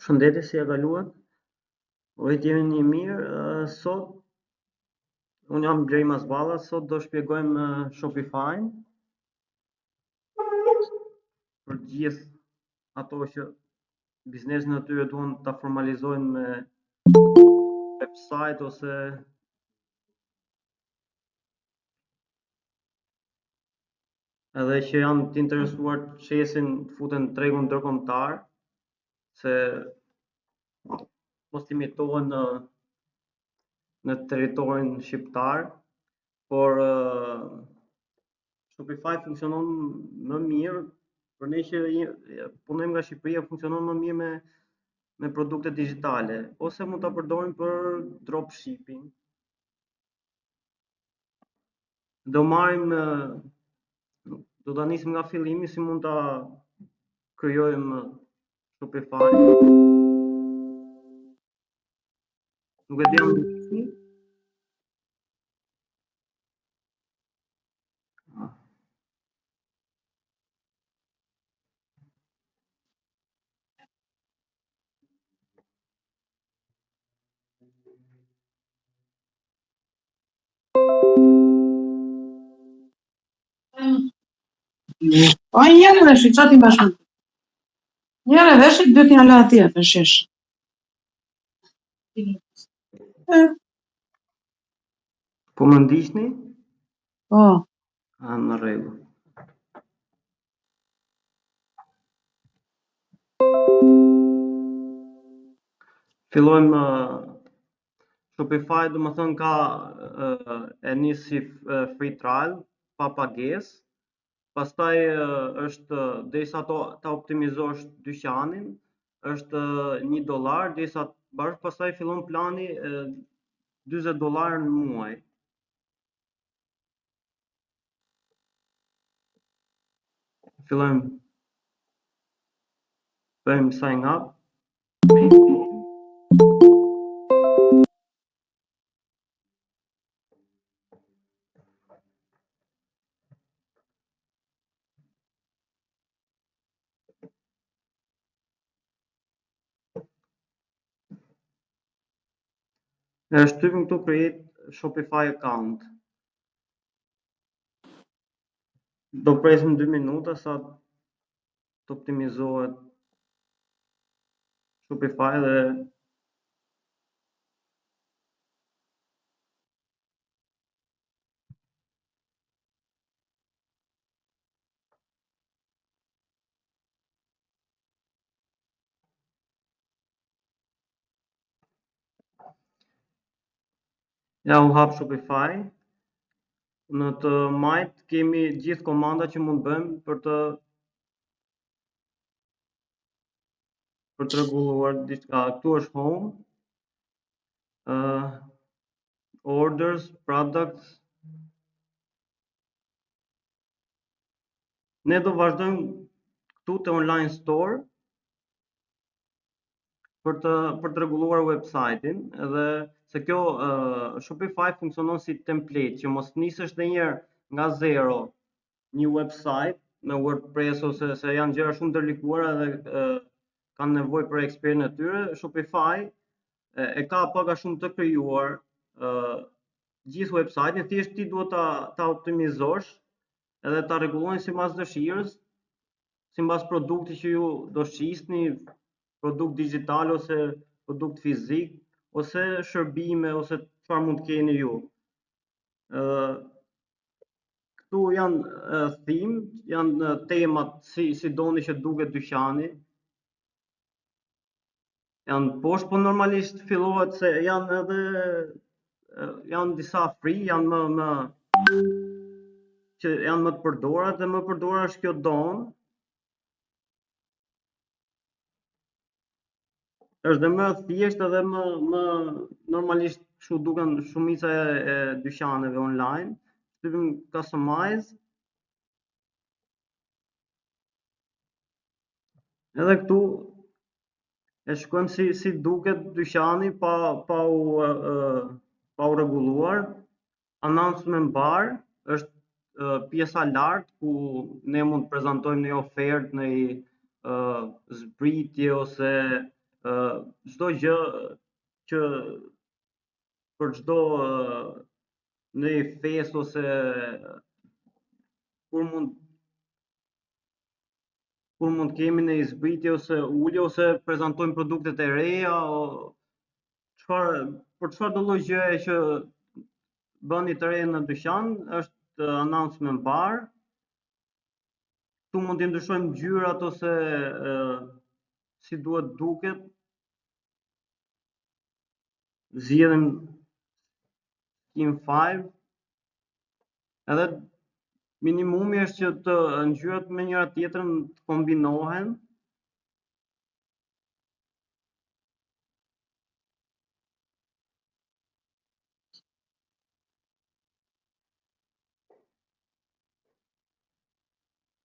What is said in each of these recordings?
Shëndetje, si e kaluat? Ojt jemi një mirë, sot unë jam Bleri Masballa, sot do shpjegojmë Shopify për gjithë ato që biznesin e tyre duan ta formalizojnë me website ose edhe që janë të interesuar të qesin të futen në tregun ndërkombëtar, se mos limitohen në territorin shqiptar, por Shopify funksionon më mirë për ne që punojmë nga Shqipëria, funksionon më mirë me produkte digjitale, ose mund ta përdorim për dropshipping. Do ta nisim nga fillimi si mund ta krijojmë Shopify. Nuk e di jam ndihni. Po njëri vesh, çfarë ti bashkë? Njëri vesh, dy t'ja la atje, të shesh. Po më ndiqni? Po. Në rregull. Fillojmë Shopify, domethënë ka e nis si free trial, pa pagesë. Pastaj është derisa ta optimizosh dyqanin, është $1 derisa bash, pastaj fillon plani $40 në muaj. Fillojmë bëjmë sign up. Shtypim këtu create Shopify account. Do presim 2 minuta sa të optimizohet Shopify dhe ja u hap Shopify. Në të majt kemi gjithë komanda që mund bëjmë për të rregulluar diçka. Këtu është home, orders, products. Ne do vazhdojmë këtu te online store për të rregulluar website-in, edhe se kjo Shopify funksionon si template, që mos nisësh ndonjëherë nga zero një website me WordPress ose se janë gjëra shumë ndërlikuara dhe kanë nevojë për ekspertin e tyre. Shopify e ka pak a shumë të krijuar gjithë website-in, thjesht ti duhet ta optimizosh edhe ta rregulloni sipas dëshirës, sipas produktit që ju do shqisni, produkt digital ose produkt fizik, ose shërbime, ose çfarë mund të keni ju. Këtu janë theme, janë temat si doni që duket dyqani. Janë poshtë, po normalisht fillohet se janë disa free, janë më që janë më të përdora dhe më përdora është kjo don. Është dhe më thjesht edhe më normalisht kështu duken shumica e dyqaneve online. Shtypim customize. Edhe këtu e shkojmë si duket dyqani pa u rregulluar. Announcement bar është pjesa lart ku ne mund të prezantojmë një ofertë, një zbritje ose çdo gjë që për çdo në festë ose kur mund kemi në zbritje ose ulje ose prezantojmë produktet e reja, për çfarë do lloj gjëje që bëni të re në dyqan, është announcement bar. Këtu mund t'i ndryshojmë ngjyrat ose si duhet duket. Zgjedhim Skin 5. Edhe minimumi është që të ngjyrat me njëra tjetrën të kombinohen.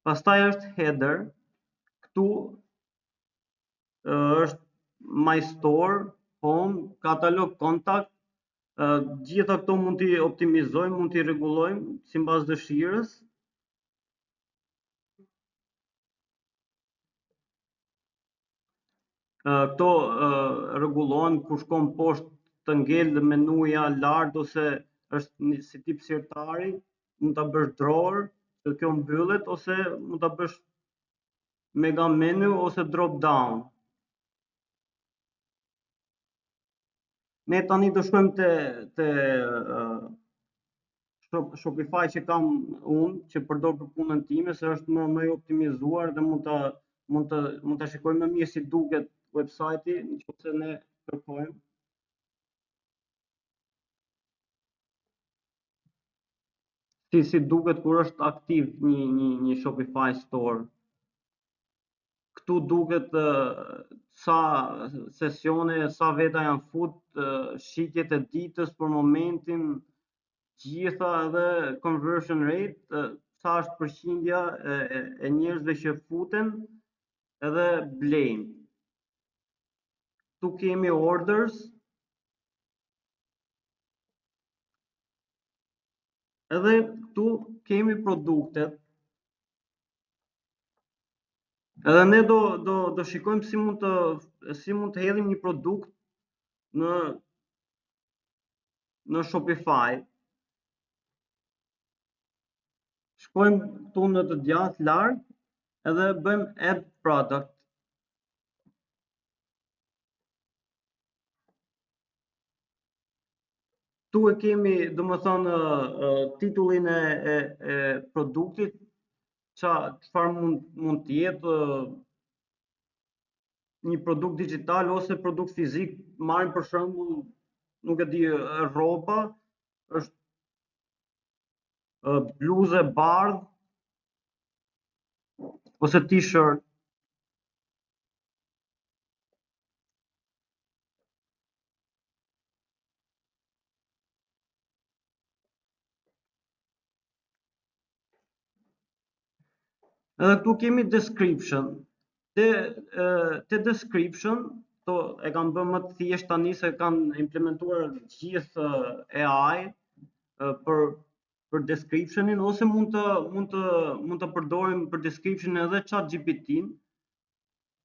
Pastaj është header. Këtu është My Store, Home, Catalog, Contact. Gjitha këto mund t'i optimizojmë, mund t'i rregullojmë sipas dëshirës. Këto rregullohen kur shkon poshtë të ngel menuja lart ose është si tip sirtari, mund ta bësh drawer, që kjo mbyllet, ose mund ta bësh mega menu ose drop down. Ne tani do shkojmë te Shopify që kam unë, që përdor për punën time, se është më i optimizuar dhe mund ta shikojmë më mirë si duket website-i nëse ne kërkojmë. Si duket kur është aktiv një Shopify store. Këtu duket sa sesione, sa veta janë fut, shitjet e ditës për momentin, gjitha edhe conversion rate, sa është përqindja e njerëzve që futen edhe blejnë. Këtu kemi orders. Edhe këtu kemi produktet. Edhe ne do shikojmë si mund të hedhim një produkt në Shopify. Shkojmë këtu në të djathtë lart edhe bëjmë add product. Këtu e kemi, domethënë, titullin e produktit, çfarë mund të jetë, një produkt digital ose produkt fizik. Marrim për shembull, nuk e di, rroba, është bluzë e bardhë ose t-shirt. Edhe këtu kemi description. Te description, to e kam bërë më të thjeshtë tani se kanë implementuar gjithë AI për descriptionin, ose mund të përdorim për description edhe ChatGPT-n,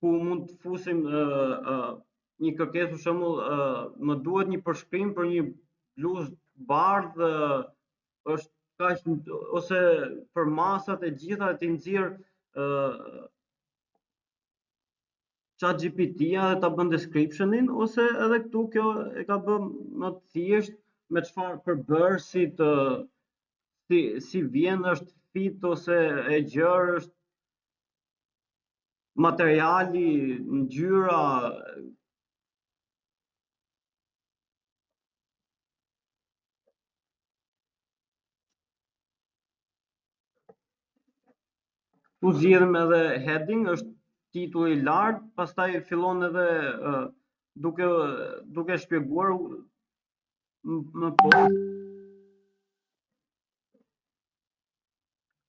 ku mund të fusim një kërkesë, për shembull, më duhet një përshkrim për një bluzë bardhë, është kaq, ose për masat e gjitha, ti nxjerr ChatGPT-ja dhe ta bën descriptionin, ose edhe këtu kjo e ka bën më të thjeshtë me çfarë përbërësit, si vjen, është fit ose e gjerë, është materiali, ngjyra. Tu zgjedhim edhe heading, është titulli i lartë, pastaj fillon edhe duke shpjeguar më poshtë.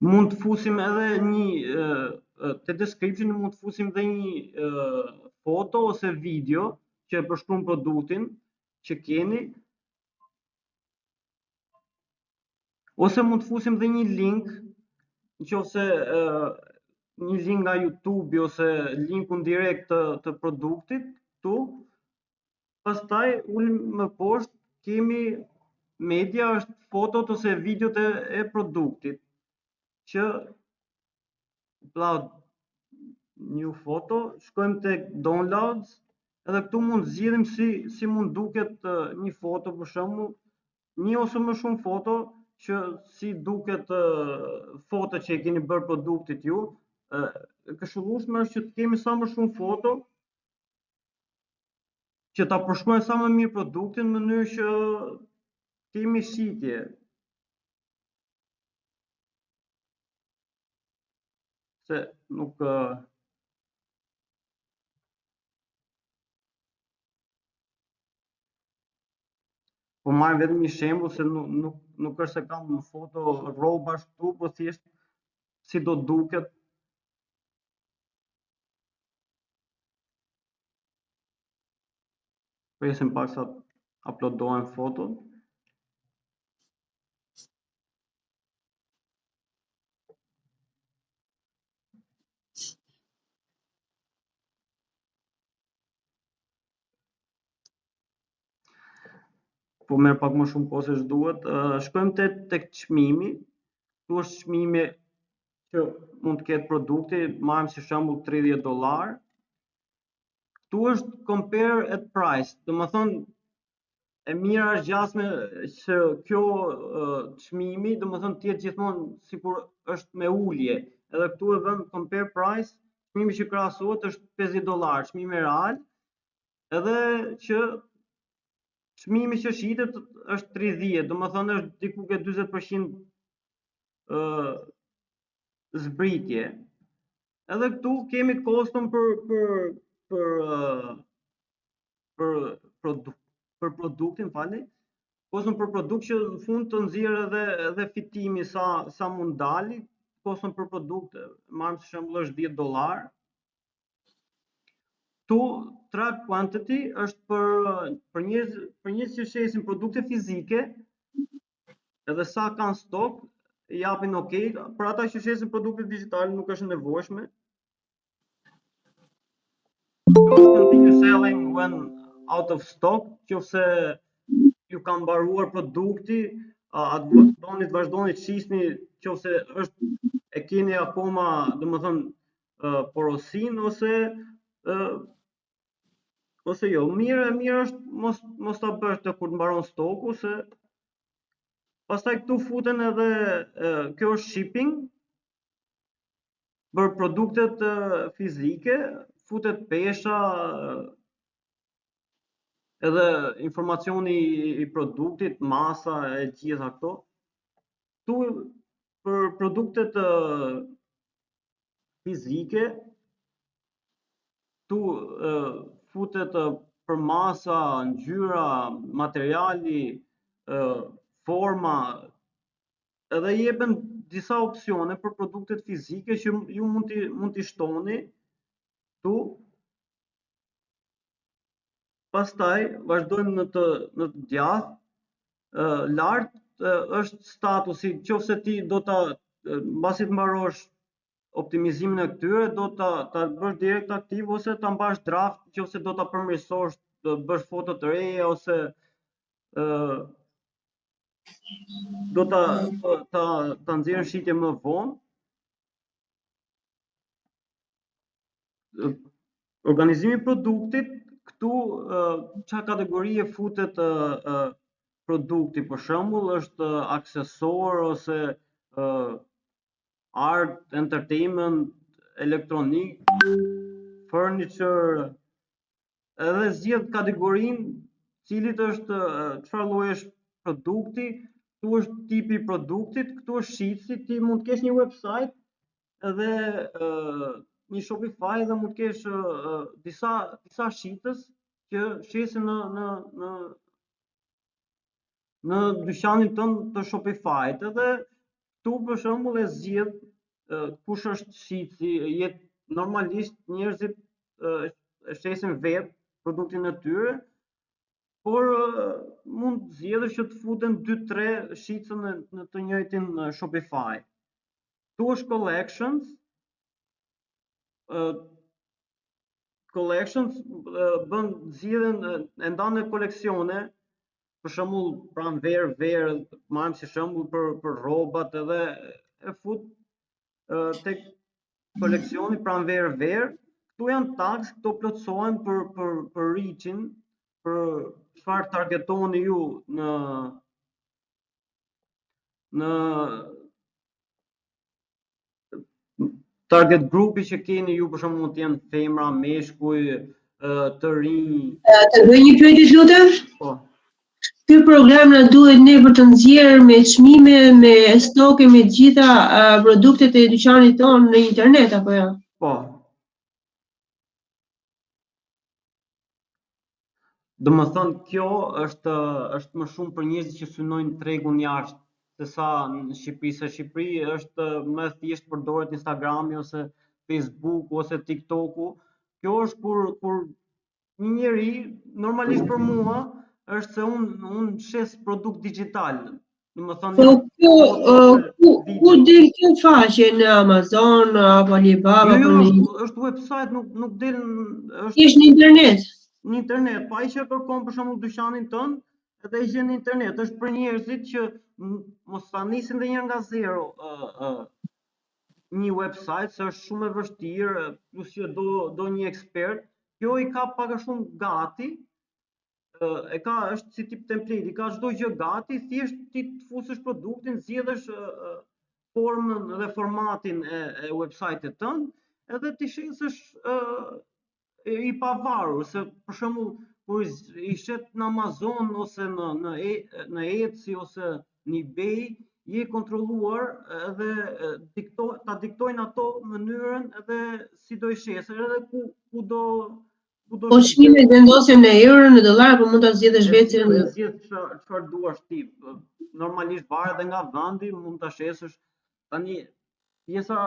Mund të fusim edhe te description mund të fusim edhe një foto ose video që e përshkruan produktin që keni, ose mund të fusim edhe një link, nëse një link nga YouTube ose linkun direkt të produktit, këtu. Pastaj ulim më poshtë kemi media, është fotot ose videot e produktit, që upload new photo, shkojmë tek downloads, edhe këtu mund zgjidhim si mund duket një foto, për shembull, një ose më shumë foto, që si duket foto që e keni bërë produktit ju. E këshillueshme është që të kemi sa më shumë foto që ta përshkruajnë sa më mirë produktin, në mënyrë që kemi shitje. Se nuk po marrim vetëm një shembull, se nuk është se kam një foto rrobash këtu, po thjesht si do duket. Presim pak sa uploadohen fotot. Po merr pak më shumë kohë se ç'duhet. Shkojmë tek çmimi. Këtu është çmimi që mund të ketë produkti, marrim si shembull $30. Këtu është compare at price, domethënë e mira është gjasme që kjo çmimi, domethënë të jetë gjithmonë sikur është me ulje. Edhe këtu e vëm compare price, çmimi që krahasohet është $50, çmimi real, edhe që çmimi që shitet është 30, domethënë është diku ke 40% zbritje. Edhe këtu kemi koston për produktin, falni. Koston për produkt që në fund të nxjerr edhe fitimi sa mund dali. Koston për produkt, marrim për shembull është $10. Tu track quantity është për njerëz që shesin produkte fizike, edhe sa kanë stok, japin OK. Për ata që shesin produkte digjitale nuk është nevojshme. Continue selling when out of stock, qofse ju ka mbaruar produkti, doni të vazhdoni të shisni, qofse e keni akoma, domethënë porosin ose jo. Mirë është mos ta bësh të kur të mbaron stoku, se pastaj këtu futen edhe kjo është shipping për produktet fizike, futet pesha, edhe informacioni i produktit, masa e gjitha këto. Këtu për produktet fizike, këtu futet për masa, ngjyra, materiali, forma, edhe jepen disa opsione për produktet fizike që ju mund t'i shtoni këtu. Pastaj vazhdojmë në të djathtë. Lart është statusi, qofse ti do ta mbasi të mbarosh optimizimin e këtyre, do ta bësh direkt aktiv ose ta mbash draft, qofse do ta përmirësosh, do bësh foto të reja ose do ta nxjerrësh shitje më vonë. Organizimi i produktit, këtu çfarë kategorie futet produkti, për shembull, është aksesor ose art, entertainment, elektronik, furniture, edhe zgjedh kategorinë, cilit është, çfarë lloji është produkti, këtu është tipi i produktit, këtu është shitsi, ti mund të kesh një website edhe një Shopify, dhe mund të kesh disa shitës që shesin në dyqanin tënd të Shopify-t, edhe këtu për shembull e zgjedh kush është shitsi. Normalisht njerëzit shesin vetë produktin e tyre, por mund të zgjedhësh që të futen 2-3 shitse në të njëjtin Shopify. Këtu është collections. collections bën zgjidhen e ndan në koleksione, për shembull pranë verë, marrim si shembull për rrobat edhe e fut tek koleksioni pranë verë. Këtu janë tags, këto plotësohen për reach-in, për çfarë targetoni ju në target grupi që keni ju, për shembull mund të jenë femra, meshkuj, të rinj. Të bëj një pyetje lutem? Po. Ky program na duhet ne për të nxjerrë me çmime, me stoke, me gjitha produktet e dyqanit tonë në internet apo jo? Po. Domethënë kjo është më shumë për njerëzit që synojnë tregun jashtë se sa në Shqipëri. Se Shqipëri është më thjesht përdoret Instagrami ose Facebooku ose TikToku. Kjo është kur një njeri, normalisht për mua, është se unë shes produkt digital. Domethënë Po ku del kjo faqe në Amazon apo Alibaba? Jo, është website, nuk del është në internet. Në internet, pa i që kërkon për shembull dyqanin tënd, edhe e gjen në internet. Është për njerëzit që mos ta nisin ndonjëherë nga zero një website, se është shumë e vështirë, plus që do një ekspert. Kjo i ka pak a shumë gati, është si tip template, i ka çdo gjë gati, thjesht ti të fusësh produktin, zgjedhësh formën dhe formatin e website-it tënd, edhe ti shesësh i pavarur, se për shembull kur i shet në Amazon ose në Etsy ose në eBay, je kontrolluar edhe ta diktojnë ato mënyrën edhe si do i shesësh, edhe ku do Po çmimet vendosen në euro, në dollar, apo mund ta zgjedhësh vetë? Zgjedh çfarë duash ti. Normalisht varet edhe nga vendi, mund ta shesësh. Tani pjesa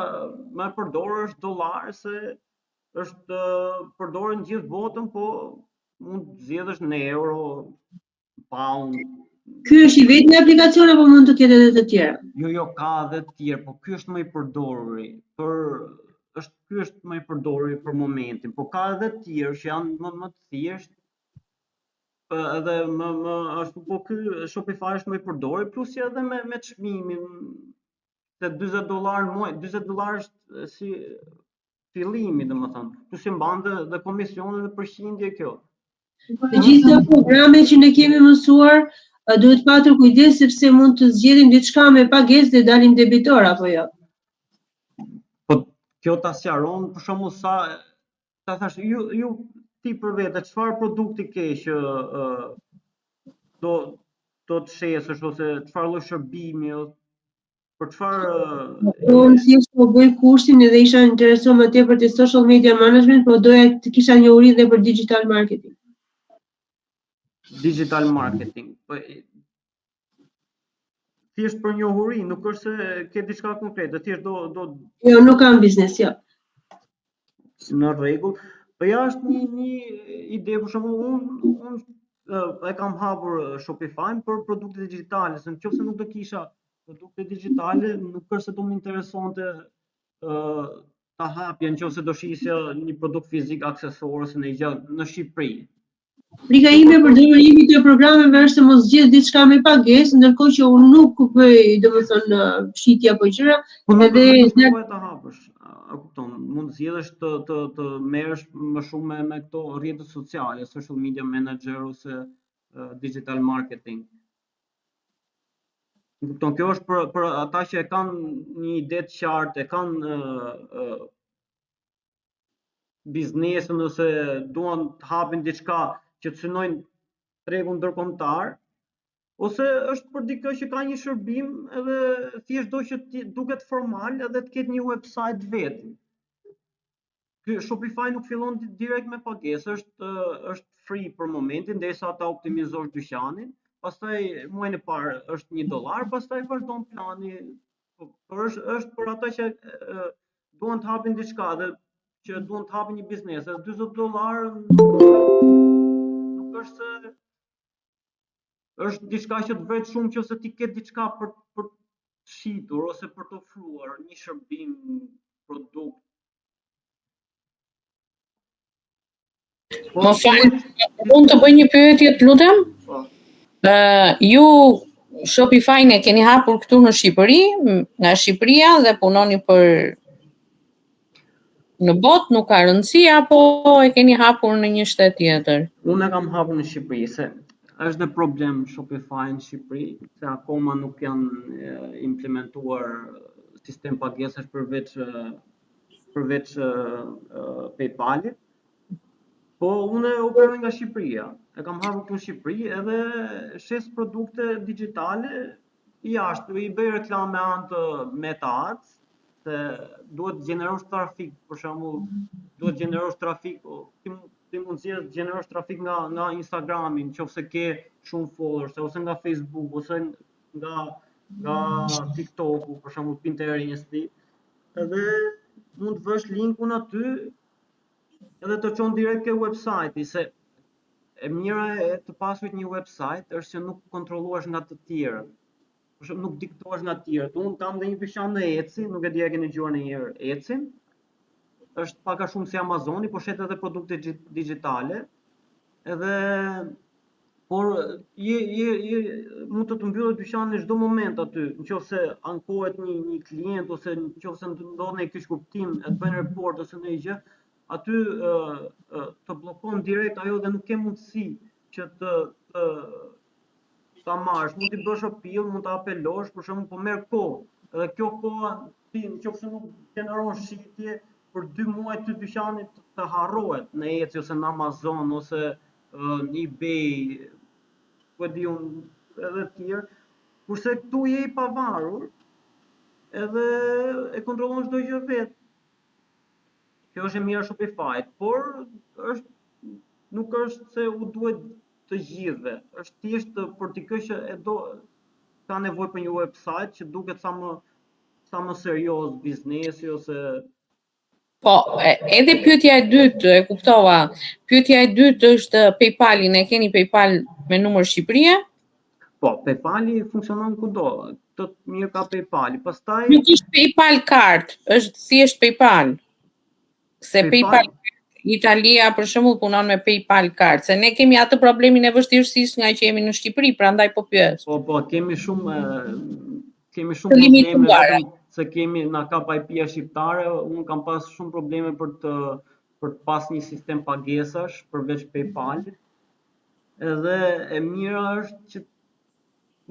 më e përdorur është dollar, se është përdorur në gjithë botën, po mund të zgjedhësh në euro, pound. Ky është i vetmi aplikacion apo mund të ketë edhe të tjera? Jo, ka edhe të tjerë, po ky është më i përdoruri. Ky është më i përdoruri për momentin, po ka edhe të tjerë që janë më të thjeshtë. Edhe më ashtu, po ky Shopify është më i përdorur, plus që edhe me çmimin, se $40 në muaj, $40 është si fillimi, domethënë. Plus që mban dhe komisione dhe përqindje kjo. Të gjitha programet që ne kemi mësuar duhet patur kujdes, sepse mund të zgjedhim diçka me pagesë dhe dalim debitor apo jo. Po kjo ta sqaron, për shembull, sa ta thash ju ti për vete, çfarë produkti ke që do të shesësh, ose çfarë lloj shërbimi, për çfarë Unë thjesht po bëj kursin edhe isha interesuar më tepër te social media management, po doja të kisha një uri dhe për digital marketing. Digital marketing. Thjesht për njohuri, nuk është se ke diçka konkrete, thjesht do Jo, nuk kam biznes, jo. Në rregull. Po ja është një ide, për shembull, unë e kam hapur Shopify për produkte digjitale, se nëse nuk do kisha produkte digjitale, nuk është se do më interesonte ta hapja nëse do shisja një produkt fizik, aksesor ose në gjë në Shqipëri. Frika ime për dorërimin e programeve është të mos zgjedh diçka me pagesë, ndërkohë që unë nuk bëj, domethënë, shitje apo gjëra, edhe nuk ta hapësh. Kupton, mund zgjedhësh të merresh më shumë me këto rrjetet sociale, social media manager ose digital marketing. Kupton, kjo është për ata që e kanë një ide të qartë, e kanë biznesin ose duan të hapin diçka që të synojnë tregun ndërkombëtar, ose është për dikë që ka një shërbim edhe thjesht do që duket formal edhe të ketë një website vetë. Ky Shopify nuk fillon direkt me pagesë, është free për momentin derisa ta optimizosh dyqanin, pastaj muajin e parë është $1, pastaj vazhdon plani. Por është për ata që duan të hapin diçka dhe që duan të hapin një biznes, edhe $40 nuk është se është diçka që të vret shumë nëse ti ke diçka për të shitur ose për të ofruar një shërbim, produkt. Po, Më fal, mund të bëj një pyetje, të lutem? po. Ju Shopify-n e keni hapur këtu në Shqipëri, nga Shqipëria dhe punoni në botë, nuk ka rëndësi, apo e keni hapur në një shtet tjetër? Unë e kam hapur në Shqipëri, se është dhe problem Shopify në Shqipëri, se akoma nuk janë implementuar sistem pagesësh përveç PayPal-it. Po unë operoj nga Shqipëria. E kam hapur këtu në Shqipëri edhe shes produkte digjitale jashtë, i bëj reklame anë të Meta Ads, se duhet gjenerosh trafik, për shembull, duhet gjenerosh trafik, ti mund të gjenerosh trafik nga Instagrami, nëse ke shumë followers, ose nga Facebook, ose nga TikToku, për shembull Pinteresti, edhe mund të vësh linkun aty edhe të çon direkt ke website-i, se e mira e të pasurit një website është që nuk kontrolluash nga të tjerët. Për shembull, nuk diktohesh nga të tjerët. Unë kam dhe një dyqan në Etsy, nuk e di a keni dëgjuar ndonjëherë Etsy. Është pak a shumë si Amazoni, por shet edhe produkte digjitale. Edhe por mund të mbyllësh dyqanin në çdo moment aty, nëse ankohet një klient ose nëse ndodh një keq kuptim, e të bëjnë report ose ndonjë gjë, aty të bllokon direkt ajo dhe nuk ke mundësi që ta marrësh. Mund t'i bësh appeal, mund ta apelosh, për shembull, po merr kohë. Edhe kjo kohë ti nëse nuk gjeneron shitje për 2 muaj ty dyqani të harrohet në Etsy ose në Amazon ose në eBay, po di unë edhe të tjerë. Kurse këtu je i pavarur edhe e kontrollon çdo gjë vetë. Kjo është e mira Shopify, por nuk është se u duhet të gjithëve. Është thjesht për dikë që ka nevojë për një website që duket sa më serioz biznesi ose. Po, edhe pyetja e dytë, e kuptova. Pyetja e dytë është PayPal-in, e keni PayPal me numër Shqipërie? Po, PayPal-i funksionon kudo. Të mirë ka PayPal-i. Pastaj nuk është PayPal Card, është thjesht PayPal. Se PayPal Italia për shembull punon me PayPal Card, se ne kemi atë problemin e vështirësisë nga që jemi në Shqipëri, prandaj po pyes. Po, kemi shumë probleme vetëm se na kap IP-a shqiptare. Unë kam pas shumë probleme për të pas një sistem pagesash përveç PayPal-it. Edhe e mira është që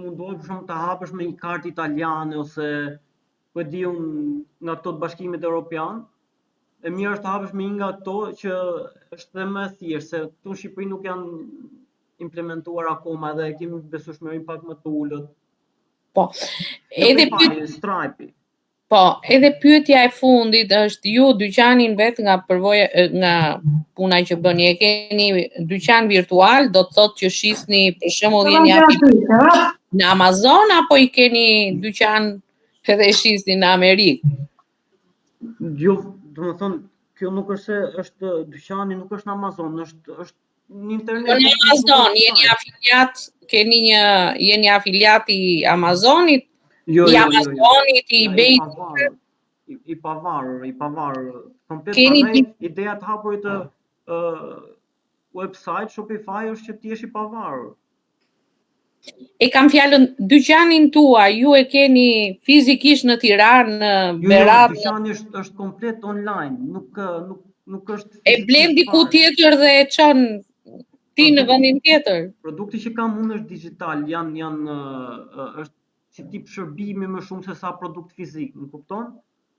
mundohet për shembull të hapësh me një kartë italiane ose po di unë nga ato të Bashkimit Evropian. E mirë është të hapësh me një nga ato që është dhe më e thjeshtë, se këtu në Shqipëri nuk janë implementuar akoma dhe kemi besueshmëri pak më të ulët. Po. Edhe Stripe. Po, edhe pyetja e fundit është ju dyqanin vet nga puna që bëni, e keni dyqan virtual, do të thotë që shisni për shembull jeni në Amazon apo i keni dyqan edhe shisni në Amerikë? Jo, domethënë kjo nuk është se është dyqani, nuk është në Amazon, është në internet. Në Amazon jeni afiliat, jeni afiliat i Amazonit? Jo. Amazonit, i eBay. I pavarur. Komplet ideja të hapurit të website Shopify është që ti jesh i pavarur. E kam fjalën, dyqanin tuaj, ju e keni fizikisht në Tiranë, në Berat? Jo, dyqani është komplet online, nuk është. E blen diku tjetër dhe e çon ti në vendin tjetër. Produkti që kam unë është digital, është si tip shërbimi më shumë se sa produkt fizik, më kupton?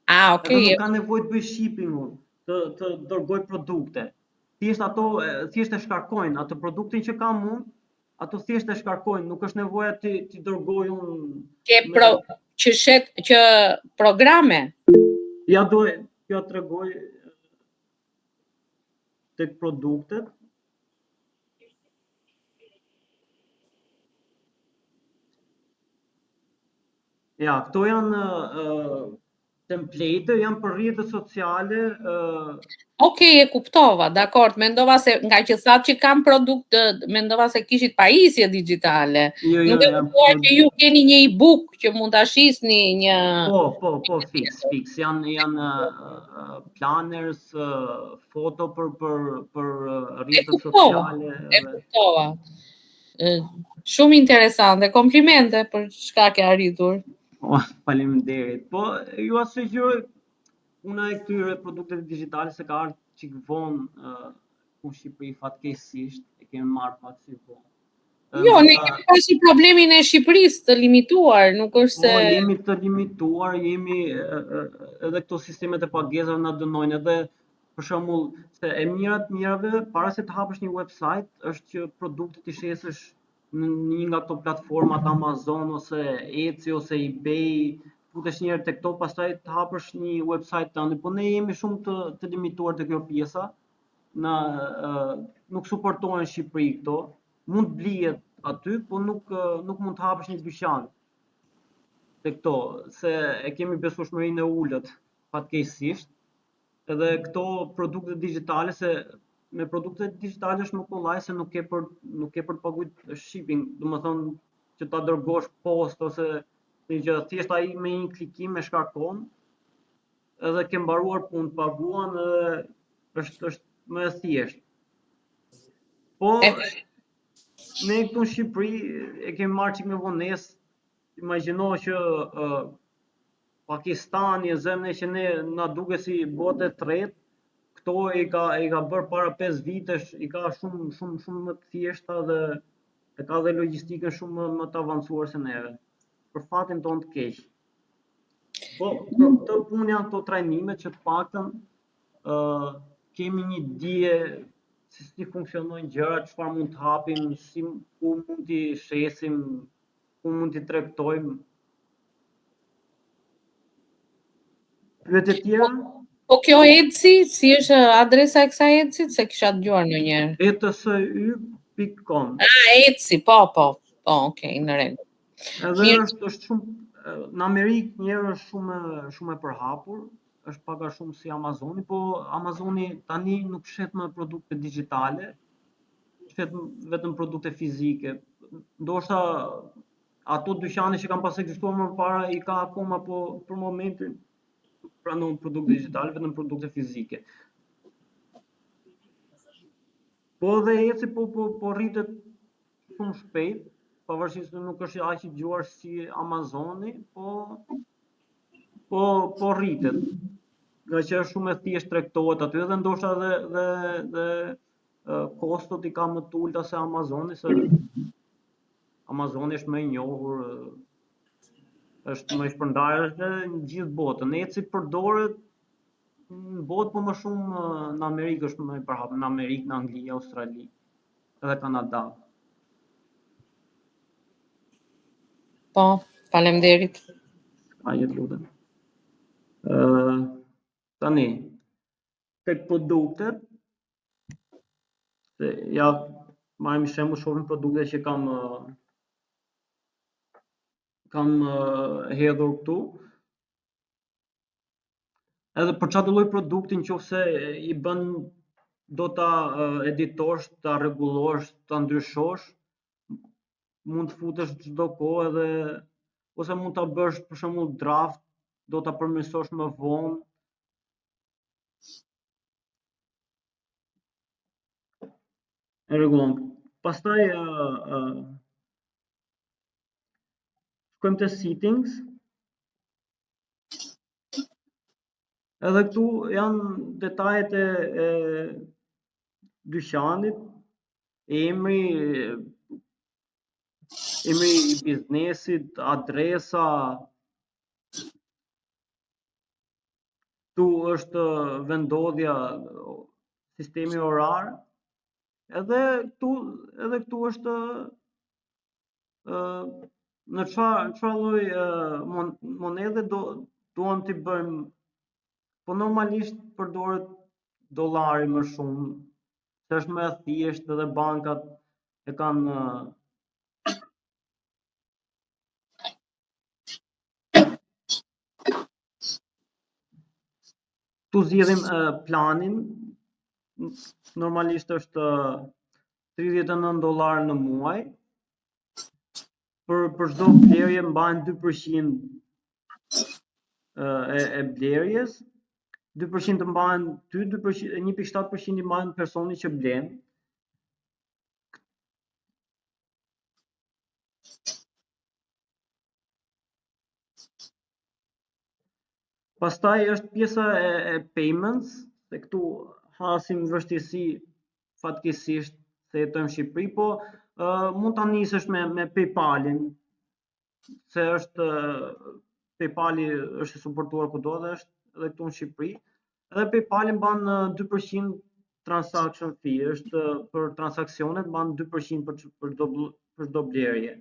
Okay. Nuk ka nevojë të bëj shipping, të dërgoj produkte. Thjesht e shkarkojnë atë produktin që kam unë, ato thjesht e shkarkojnë, nuk është nevoja ti dërgoj unë. Që programe? Ja tregoj tek produktet. Ja, këto janë template janë për rrjetet sociale. Okej, e kuptova, dakord. Mendova se nga që thatë që kam produkt, mendova se kishit pajisje digjitale. Nuk e kuptova që ju keni një e-book që mund ta shisni një. Po, fix. Janë planners, foto për rrjetet sociale. E kuptova. Shumë interesante. Komplimente për çka ke arritur. Faleminderit. Po ju sugjeroj puna e këtyre produkteve digjitale se ka ardhur çik vonë në Shqipëri fatkeqësisht, e kemi marrë pak si vonë. Jo, ne kemi pasur problemin e Shqipërisë të limituar, nuk është se... Po, jemi të limituar, jemi edhe këto sistemet e pagesave na dënojnë, edhe për shembull, se e mira të mirave, para se të hapësh një website, është që produktet i shesësh në një nga këto platformat Amazon ose Etsy ose eBay, futesh një herë tek to, pastaj të hapësh një website tënd, po ne jemi shumë të limituar te kjo pjesa. Nuk suportohen në Shqipëri këto. Mund blihet aty, po nuk mund të hapësh një dyqan te këto, se e kemi besueshmërinë e ulët fatkeqësisht. Edhe këto produkte digjitale, se me produktet digjitale është më kollaj se nuk ke për të paguajtur shipping, domethënë që ta dërgosh post ose një gjë, thjesht ai me një klikim e shkarkon, edhe ke mbaruar punë, paguan edhe është më e thjeshtë. Po ne këtu në Shqipëri e kemi marrë çik me vonesë. Imagjino që Pakistani e zemne që ne na duket si botë e tretë, këto i ka bërë para 5 vitesh, i ka shumë më të thjeshta dhe e ka dhe logjistikën shumë më të avancuar se neve. Për fatin tonë të keq. Po, të punë janë këto trajnimet që të paktën kemi një dije se si funksionojnë gjërat, çfarë mund të hapim, ku mund t'i shesim, ku mund t'i tregtojmë. Pyetje tjera? Po kjo Etsy, si është adresa e kësaj Etsy, se kisha dëgjuar ndonjëherë. etsy.com. Etsy, po, okay, në rregull. Edhe është shumë në Amerikë njerë është shumë e përhapur, është pak a shumë si Amazoni, po Amazoni tani nuk shet më produkte digjitale, shet vetëm produkte fizike. Ndoshta ato dyqane që kanë pas ekzistuar më parë i ka akoma, po për momentin pranon produkte digjitale, vetëm produkte fizike. Po dhe Etsy po rritet shumë shpejt, pavarësisht se nuk është aq i dëgjuar si Amazoni, po rritet. Nga që është shumë e thjeshtë tregtohet aty dhe ndoshta dhe kostot i ka më të ulta se Amazoni, se Amazoni është më i njohur, është më i shpërndarë në gjithë botën. Etsy përdoret në botë, po më shumë në Amerikë është më i përhapur, në Amerikë, në Angli, Australi edhe Kanada. Po, faleminderit. Ajet lutem. Tani, tek produktet, ja marrim shembull, shohim produkte që kam hedhur këtu. Edhe për çdo lloj produkti, nëse i bën do ta editosh, ta rregullosh, ta ndryshosh, mund të futesh çdo kohë edhe ose mund ta bësh për shembull draft, do ta përmirësosh më vonë. E rregullon. Pastaj shkojmë te settings. Edhe këtu janë detajet e dyqanit, emri i biznesit, adresa. Këtu është vendodhja, sistemi orar. Edhe këtu është në çfarë lloj monedhe duam t'i bëjmë. Po normalisht përdoret dollari më shumë, se është më e thjeshtë edhe bankat e kanë Këtu zgjedhim planin, normalisht është $39 në muaj. Për çdo blerje mbahen 2% e blerjes, 2% të mbahen ty, 1.7% i mbahen personi që blen. Pastaj është pjesa e payments, se këtu hasim vështirësi fatkeqësisht se jetojmë në Shqipëri, po mund ta nisësh me PayPal-in, se është PayPal-i është i suportuar kudo dhe është edhe këtu në Shqipëri. Edhe PayPal-i mban 2% transaction fee, është për transaksionet mban 2% për çdo blerje.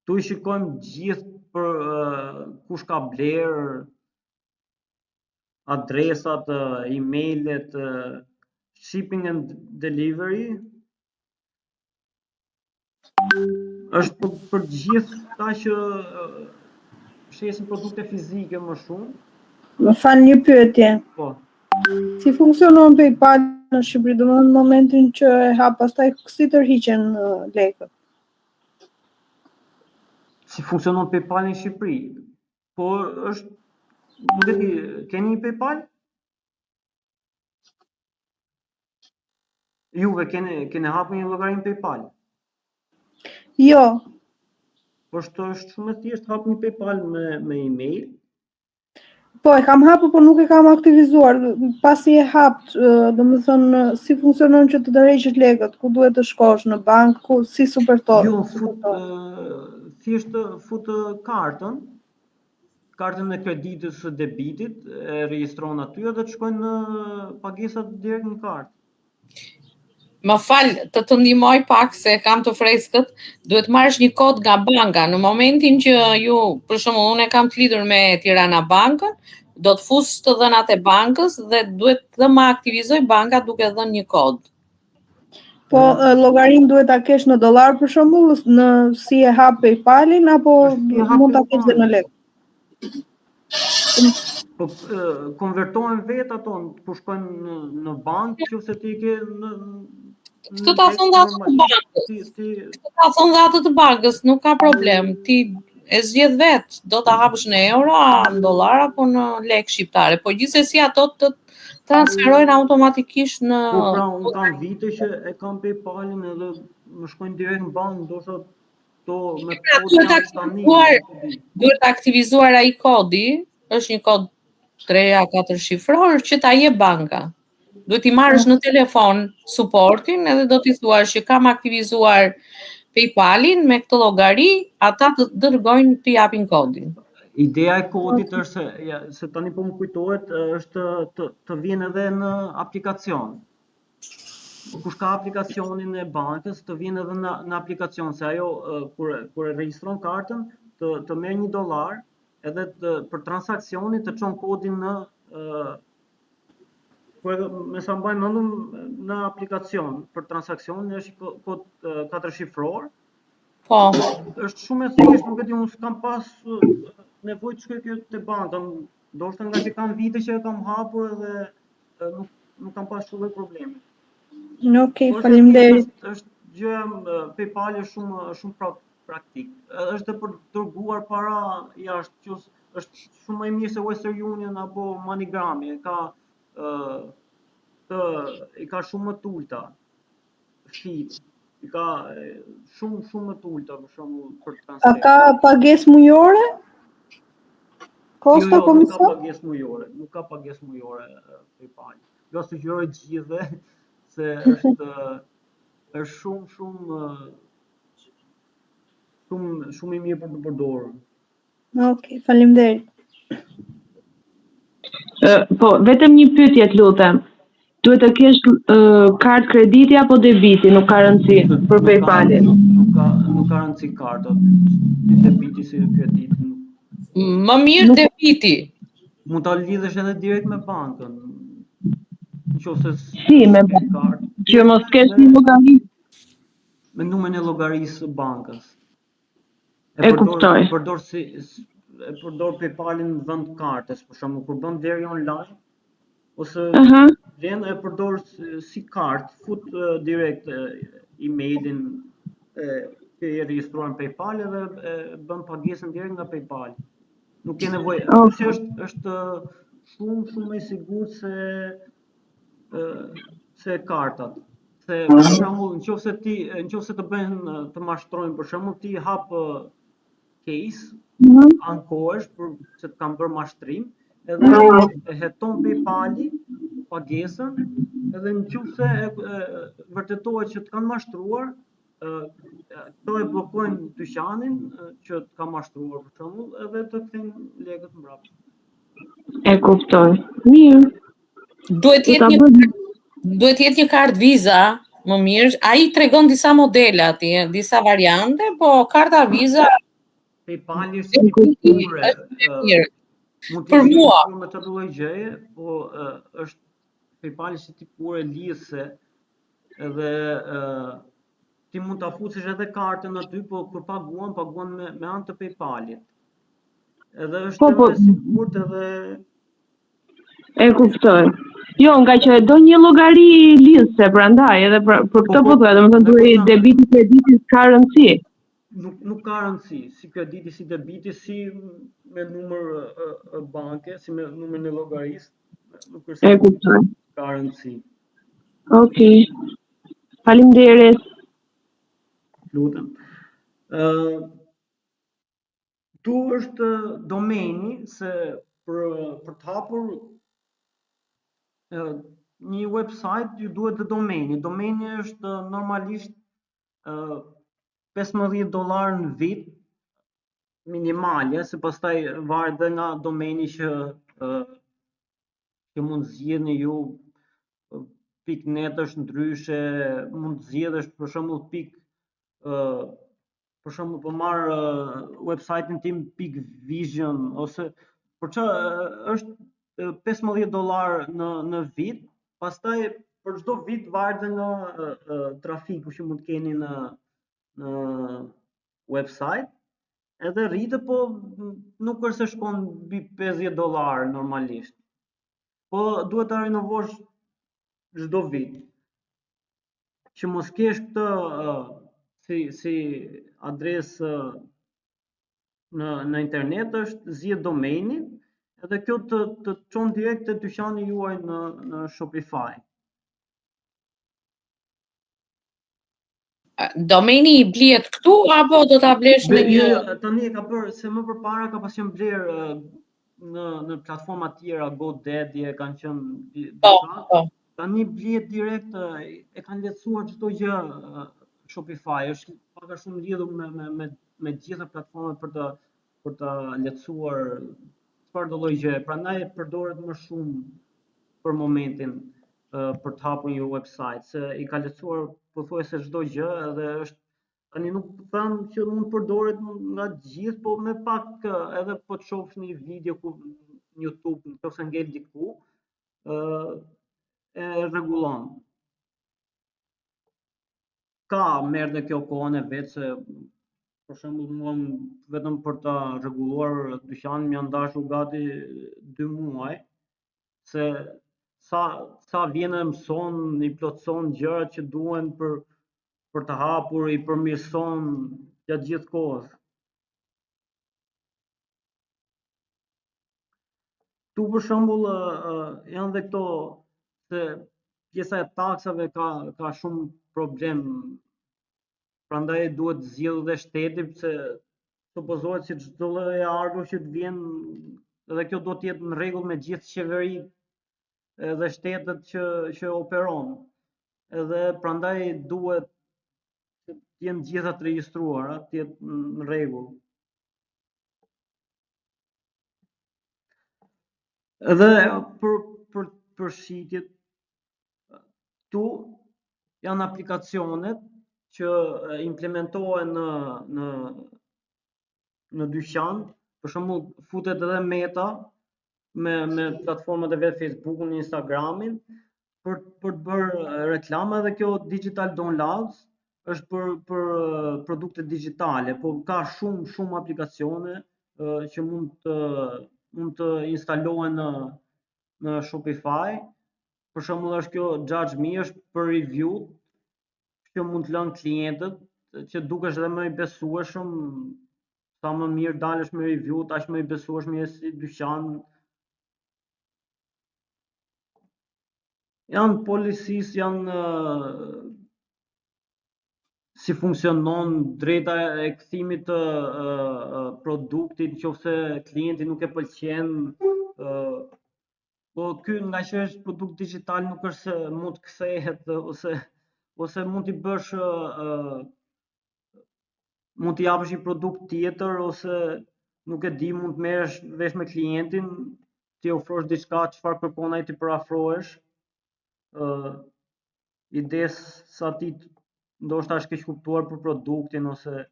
Tu i shikojmë gjithë për kush ka bler, adresat, email-et, shipping and delivery. Është për gjithë ata që shesin produkte fizike më shumë. Më fal një pyetje. Po. Si funksionon PayPal në Shqipëri, domethënë në momentin që e hap, pastaj si tërhiqen lekët? Si funksionon PayPal në Shqipëri? Po është, nuk e di, keni një PayPal? Juve keni hapur një llogari në PayPal? Jo. Po është shumë e thjeshtë, hap një PayPal me email. Po e kam hapur, po nuk e kam aktivizuar. Pasi e hap, domethënë si funksionon që të tërheqësh lekët? Ku duhet të shkosh në bank? Si superton? Jo, thjesht fut kartën e kreditës së debitit, e regjistron aty dhe të shkojnë në pagesat direkt në kartë. Më fal, të ndihmoj pak se kam të freskët, duhet marrësh një kod nga banka. Në momentin që ju, për shembull, unë kam të lidhur me Tirana Bankën, do të fus të dhënat e bankës dhe duhet të më aktivizoj banka duke dhënë një kod. Po llogarin duhet ta kesh në dollar për shembull, si e hap PayPal-in apo mund ta kesh dhe në lekë? Po konvertohen vetë ato, kur shkojnë në bankë, nëse ti ke Këtë ta thonë dhe atë të bankës. Këtë ta thonë dhe atë të bankës, nuk ka problem. Ti e zgjedh vetë, do ta hapësh në euro, në dollar apo në lekë shqiptare. Po gjithsesi ato të transferojnë automatikisht në... Po pra, unë kam vite që e kam PayPal-in edhe më shkojnë direkt në bankë, ndoshta to me duhet aktivizuar ai kodi, është një kod 3-4 shifror që ta jep banka. Duhet i marrësh në telefon supportin edhe do t'i thuash që kam aktivizuar PayPal-in me këtë llogari, ata të dërgojnë t'i japin kodin. Ideja e kodit është se tani po më kujtohet, është të vjen edhe në aplikacion. Kush ka aplikacionin e bankës, të vjen edhe në aplikacion, se ajo kur e regjistron kartën, të merr $1 edhe për transaksionin të çon kodin në me sa mbaj mendum në aplikacion për transaksionin është kod 4 shifror. Po. Është shumë e thjeshtë, nuk e di, unë s'kam pas nevojë të shkoj kjo te banka, ndoshta nga që kam vite që e kam hapur edhe nuk kam pas shumë probleme. Okej, faleminderit. Është gjë PayPal është shumë praktik. Është për dërguar para jashtë, është shumë më mirë se Western Union apo MoneyGram, i ka shumë më të ulta fit, i ka shumë më të ulta për shembull për transfer. A ka pagesë mujore? Kosta komision? Nuk ka pagesë mujore PayPal. Jo sugjeroj të gjithëve se është shumë i mirë për të përdorur. Okej, faleminderit. Po, vetëm një pyetje të lutem. Duhet të kesh kartë krediti apo debiti, nuk ka rëndësi për PayPal-in. Nuk ka rëndësi karta, si debiti si krediti. Më mirë debiti. Mund ta lidhësh edhe direkt me bankën. Nëse si me kartë. Që mos kesh një llogari. Me numrin e llogarisë së bankës. E kuptoj. Përdor e përdor PayPal-in në vend kartes, për shembull kur bën blerje online ose vjen e përdor si kartë, fut direkt emailin që e regjistruar në PayPal dhe bën pagesën direkt nga PayPal. Nuk ke nevojë, kurse është shumë më i sigurt se kartat. Se për shembull, nëse të bëhen të mashtrojnë, për shembull ti hap case, ankohesh për se të kanë bërë mashtrim, edhe e heton PayPal-i pagesën, edhe nëse vërtetohet që të kanë mashtruar, këto e bllokojnë dyqanin që të ka mashtruar për shembull, edhe të kthejnë lekët mbrapa. E kuptoj. Mirë. Duhet jetë një kartë Visa, më mirë. Ai tregon disa modele atje, disa variante, po karta Visa PayPal është sigure. Për mua me çdo lloj gjëje, po është PayPal si tipur e lidhse, edhe ti mund ta futesh edhe kartën aty, po kur paguan me anë të PayPal-it. Edhe është e sigurt edhe e kuptoj. Jo, nga që do një llogari lidhse, prandaj edhe për këtë po thoya, domethënë duhet debiti krediti ka rëndësi. Nuk ka rëndësi, si krediti, si debiti, si me numër banke, si me numrin e llogarisë, nuk është. E kuptoj. Ka rëndësi. Okej. Faleminderit. Lutem. Tu është domeni se për të hapur një website ju duhet të domeni. Domeni është normalisht $15 në vit minimale, se pastaj varet dhe nga domeni që mund zgjidhni ju. .net është ndryshe, mund zgjedhësh për shembull për shembull po marr website-in tim .vision ose për çfarë është $15 në vit, pastaj për çdo vit varet nga trafiku që mund të keni në website, edhe rritet, po nuk është se shkon mbi $50 normalisht. Po duhet ta rinovosh çdo vit. Që mos kesh këtë si adresë në internet është zgjidh domenin, edhe kjo të çon direkt te dyqani juaj në Shopify. Domeni i blihet këtu apo do ta blesh në një? Tani e ka bërë se më përpara ka pas qenë bler në platforma të tjera, GoDaddy e kanë qenë disa. Tani blihet direkt, e kanë lehtësuar çdo gjë Shopify, është pak a shumë lidhur me gjitha platformat për ta lehtësuar çfarëdo lloj gjë. Prandaj përdoret më shumë për momentin për të hapur një website, se i ka lehtësuar pothuajse çdo gjë, edhe është tani nuk them që mund përdoret nga të gjithë, po me pak edhe po të shohësh një video në YouTube, nëse ngel diku, e rregullon. Ka merr dhe kjo kohën e vet, se për shembull mua vetëm për ta rregulluar dyqanin më janë dashur gati 2 muaj, se sa vjen e mëson, i plotson gjërat që duhen për të hapur, i përmirëson gjatë gjithë kohës. Tu për shembull janë dhe këto se pjesa e taksave ka shumë problem. Prandaj duhet zgjidhur dhe shteti, se supozohet se çdo lloj e ardhur që të vjen, edhe kjo do të jetë në rregull me gjithë qeveritë edhe shtetet që operon. Edhe prandaj duhet të jenë gjitha të regjistruara, të jetë në rregull. Edhe për shitjet, tu janë aplikacionet që implementohen në dyqan, për shembull futet edhe Meta me platformat e vet, Facebookun, Instagramin, për të bërë reklama, dhe kjo digital downloads është për produkte digjitale, po ka shumë aplikacione që mund të instalohen në Shopify. Për shembull është kjo Judge Me është për review që mund të lënë klientët që dukesh edhe më i besueshëm, sa më mirë dalesh me review, aq më i besueshëm je si dyqan. Janë policies, janë si funksionon drejta e kthimit të produktit nëse klienti nuk e pëlqen. Po ky nga që është produkt digital nuk është se mund të kthehet ose mund t'i bësh mund t'i japësh një produkt tjetër ose nuk e di, mund të merresh vesh me klientin, t'i ofrosh diçka çfarë kërkon ai t'i parafrohesh. Ides sa ti ndoshta është keq kuptuar për produktin ose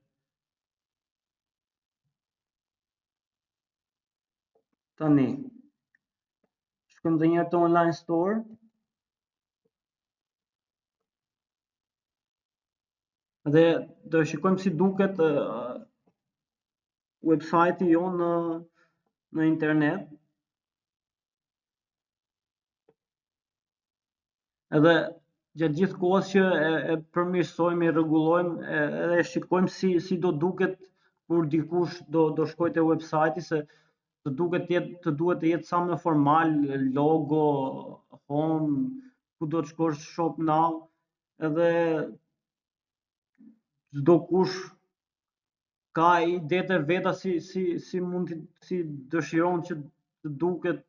tani shkojmë edhe një herë te online store. Dhe do shikojmë si duket website-i jonë në internet. Edhe gjatë gjithë kohës që e përmirësojmë, e rregullojmë, edhe shikojmë si do duket kur dikush do shkojë te website-i, se të duhet të jetë sa më formal, logo, home, ku do të shkosh shop now, edhe çdo kush ka idetë e veta si mund si dëshiron që të duket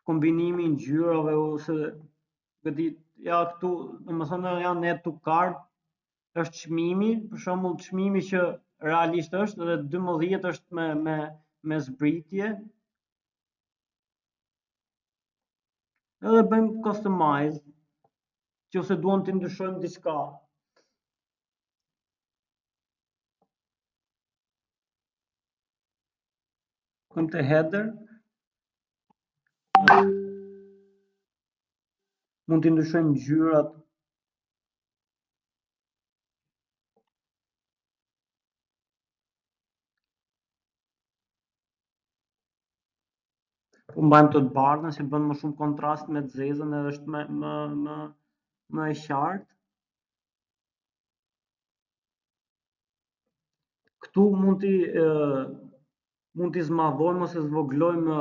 kombinimi i ngjyrave ose ja këtu, domethënë janë add to cart, është çmimi, për shembull çmimi që realisht është, edhe 12 është me zbritje. Edhe bëjmë customize, nëse duam të ndryshojmë diçka. Kom te header. Mund të ndryshojmë ngjyrat. Po mbajmë të bardhën që bën më shumë kontrast me të zezën edhe është më e qartë. Këtu mund t'i zmadhojmë ose zvoglojmë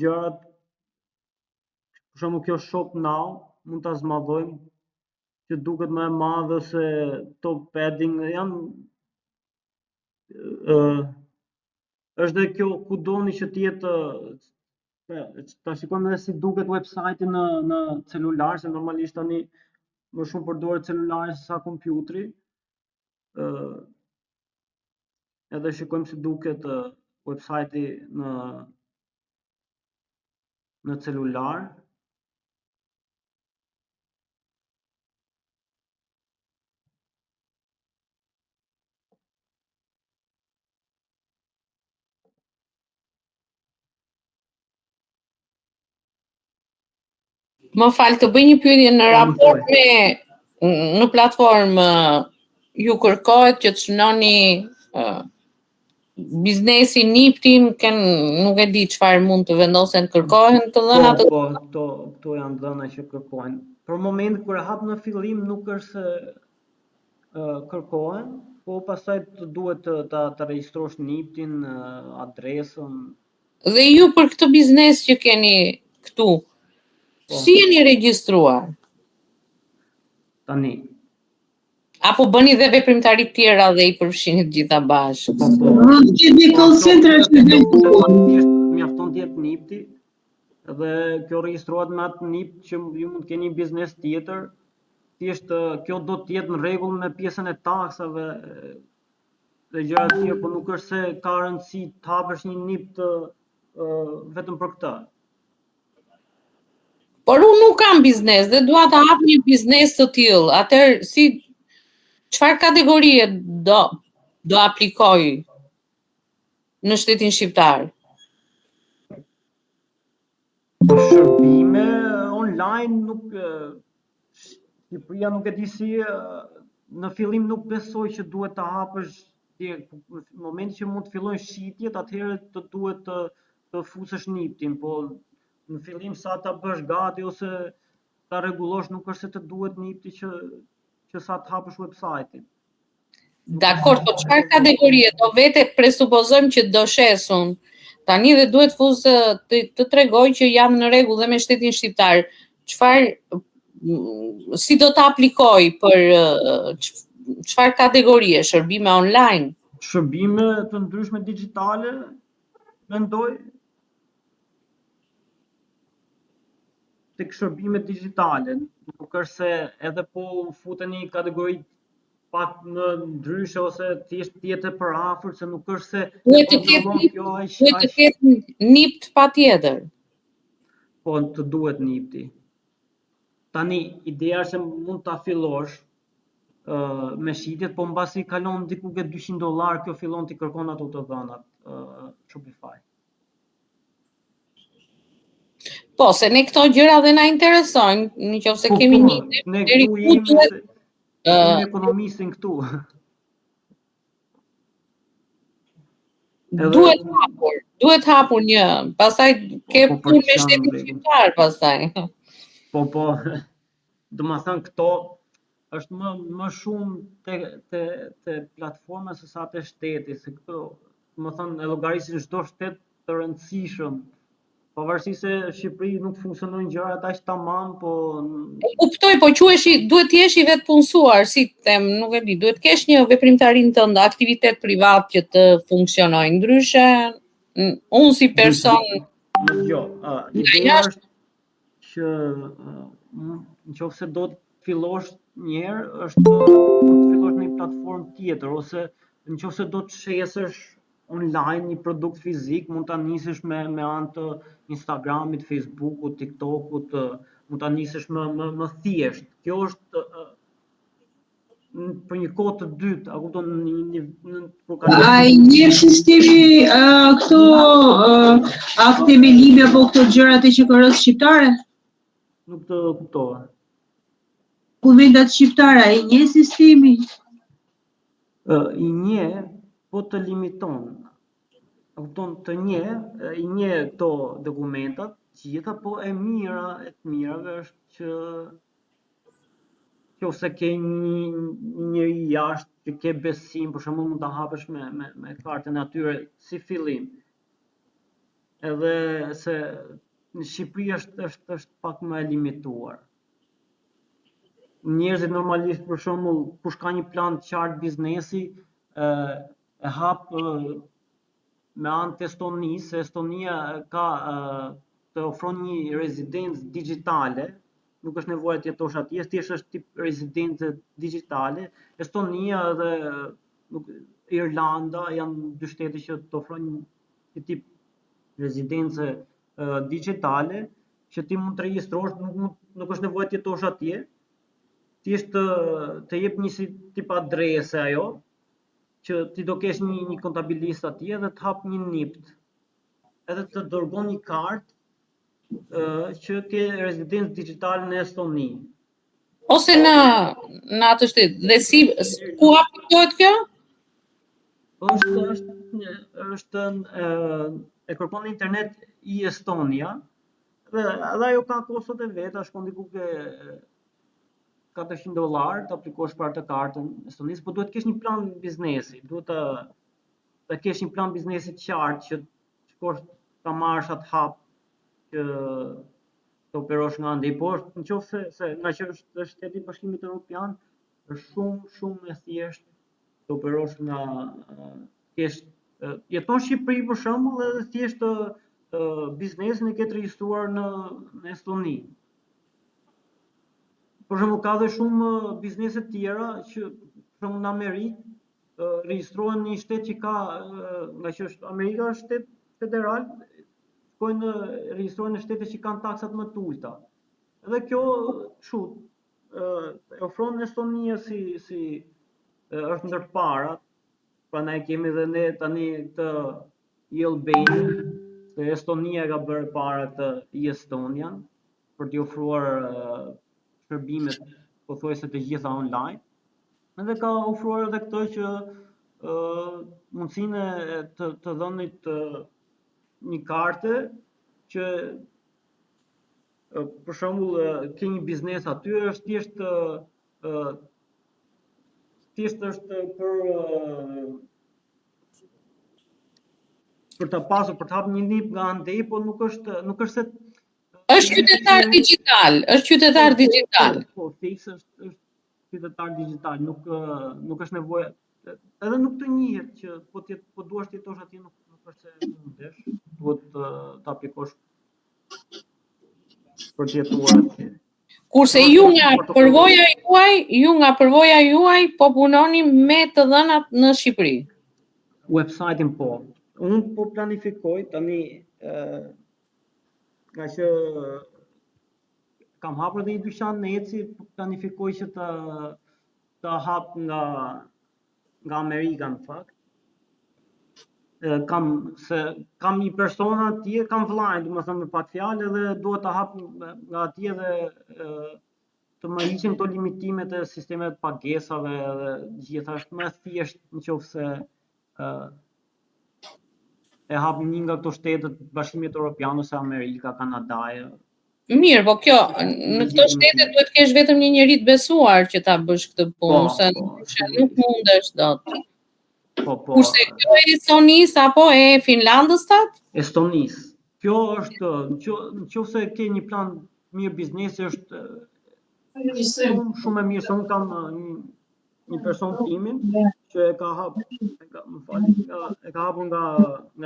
gjërat. Për shembull kjo shop now mund ta zmadhojmë që duket më e madhe ose top padding janë është dhe kjo ku doni që të jetë. Ta shikojmë edhe si duket website-i në celular, se normalisht tani më shumë përdoret celulari se sa kompjuteri. Edhe shikojmë si duket website-i në celular. Më fal, të bëj një pyetje në raport me në platformë ju kërkohet që të shënoni biznesi niptin, nuk e di çfarë mund të vendosen, kërkohen të dhëna të këto janë dhëna që kërkohen. Për moment kur e hap në fillim nuk është se kërkohen, po pastaj të duhet të regjistrosh niptin, adresën. Dhe ju për këtë biznes që keni këtu, si jeni regjistruar? Tani. Apo bëni dhe veprimtari tjera dhe i përfshini të gjitha bashkë? Mund të jetë call center që mjafton të jetë nipti, dhe kjo regjistrohet me atë nip që ju mund të keni biznes tjetër. Thjesht kjo do të jetë në rregull me pjesën e taksave dhe gjëra të tjera, por nuk është se ka rëndësi të hapësh një nip vetëm për këtë. Por unë nuk kam biznes dhe dua të hap një biznes të tillë. Atëherë çfarë kategorie do aplikoj në shtetin shqiptar? Shërbime online nuk Shqipëria nuk e di si në fillim nuk besoj që duhet ta hapësh në momentin që mund të fillojnë shitjet, atëherë të duhet të fusësh niptin, po në fillim sa ta bësh gati ose ta rregullosh nuk është se të duhet nipti që sa të hapësh website-in. Dakor, po çfarë kategorie do vete presupozojmë që do shesun. Tani dhe duhet fuzë të tregoj që jam në rregull dhe me shtetin shqiptar. Si do të aplikoj për çfarë kategorie, shërbime online? Shërbime të ndryshme digjitale, mendoj. Tek shërbime digjitale, nuk është se edhe po futeni kategori pak në ndryshe ose thjesht tjetër për afër, se nuk është se duhet të ketë nipt patjetër. Po të duhet nipti. Tani ideja është se mund ta fillosh me shitjet, po mbasi kalon diku ke $200, kjo fillon t'i kërkon ato të dhënat Shopify. Po, se ne këto gjëra dhe na interesojnë, nëse kemi një deri ku duhet ekonomisin këtu. Duhet hapur një, pastaj ke punë me shtetin shqiptar pastaj. Po, domethënë këto është më shumë te platforma se sa te shteti, se këto, domethënë e llogarisin çdo shtet të rëndësishëm. Pavarësisht se në Shqipëri nuk funksionojnë gjërat aq tamam, po kuptoj, po duhet të jesh i vetë punësuar, si them, nuk e di, duhet kesh një veprimtarinë tënde, aktivitet privat që të funksionojë. Ndryshe, unë si person ideja është që nëse do të fillosh një herë, është të fillosh në një platformë tjetër, ose nëse do të shesësh online një produkt fizik, mund ta nisësh me anë të Instagramit, Facebookut, TikTokut, mund ta nisësh më thjesht. Kjo është për një kohë të dytë, a kupton, ai një sistemi këto akte me libra apo këto gjërat e QKR-s shqiptare? Nuk të kuptova. Dokumentat shqiptare, ai një sistemi? I një, po të limiton. Kupton, i një këto dokumentat, gjitha, po e të mirave është që ose ke një jashtë që ke besim, për shembull mund ta hapësh me kartën e atyre si fillim. Edhe se në Shqipëri është pak më e limituar. Njerëzit normalisht, për shembull, kush ka një plan të qartë biznesi, e hap me anë të Estonisë, se Estonia të ofron një rezidencë digjitale, nuk është nevojë të jetosh atje, thjesht është tip rezidencë digjitale. Estonia dhe Irlanda janë dy shtete që të ofrojnë një tip rezidencë digjitale, që ti mund të regjistrosh, nuk është nevojë të jetosh atje, thjesht të jep një si tip adrese ajo, që ti do kesh një kontabilist atje dhe të hap një NIPT, edhe të dërgon një kartë që ke rezidencë digjitale në Estoni. Ose në atë shtet. Dhe ku aplikohet kjo? Është e kërkon në internet i Estonia, dhe ajo ka kostot e veta, shkon diku ke $400 të aplikosh për atë kartën Estonisë, po duhet të kesh një plan biznesi, duhet të kesh një plan biznesi të qartë që shkosh ta marrësh atë hap që të operosh nga ande. Po nëse nga që është shteti i Bashkimit Evropian, është shumë e thjeshtë të operosh nga jeton në Shqipëri për shembull, edhe thjesht biznesin e ke të regjistruar në Estoni. Për shembull, ka dhe shumë biznese tjera që për shembull në Amerikë regjistrohen në një shtet që ka, nga që Amerika është shtet federal, shkojnë regjistrohen në shtete që kanë taksat më të ulta. Edhe kjo e ofron Estonia si është ndër të parat. Prandaj kemi dhe ne tani të e-Albania, se Estonia ka bërë para të e-Estonian për t'i ofruar shërbimet pothuajse të gjitha online. Edhe ka ofruar edhe këtë që mundësinë të dhënit një karte që për shembull ke një biznes aty, është thjesht është për ta pasur, për të hapur një nip nga andej, po nuk është se është qytetar digital, është qytetar digital. Po, fiks është qytetar digital, nuk është nevojë, edhe nuk të njihet që po duash të jetosh atje, nuk është se mundesh, duhet të aplikosh për të jetuar atje. Kurse ju nga përvoja juaj po punoni me të dhënat në Shqipëri. Website-in po. Unë po planifikoj tani nga që kam hapur edhe një dyqan në Etsy, po planifikoj që ta hap nga Amerika në fakt. Kam një persona atje, kam vllajën, domethënë me pak fjalë, edhe duhet ta hap nga atje dhe të më hiqen këto limitimet e sistemet pagesave dhe gjitha, është më thjesht nëse e hap një nga këto shtetet Bashkimit Evropian ose Amerika, Kanada. Mirë, po kjo, në këto shtete duhet kesh vetëm një njerëz të besuar që ta bësh këtë punë, se nuk mundesh dot. Kurse kjo e Estonis apo e Finlandës tat? Estonis. Kjo është, nëse ke një plan mirë biznesi, është shumë e mirë, se unë kam një person timin që e ka hapur nga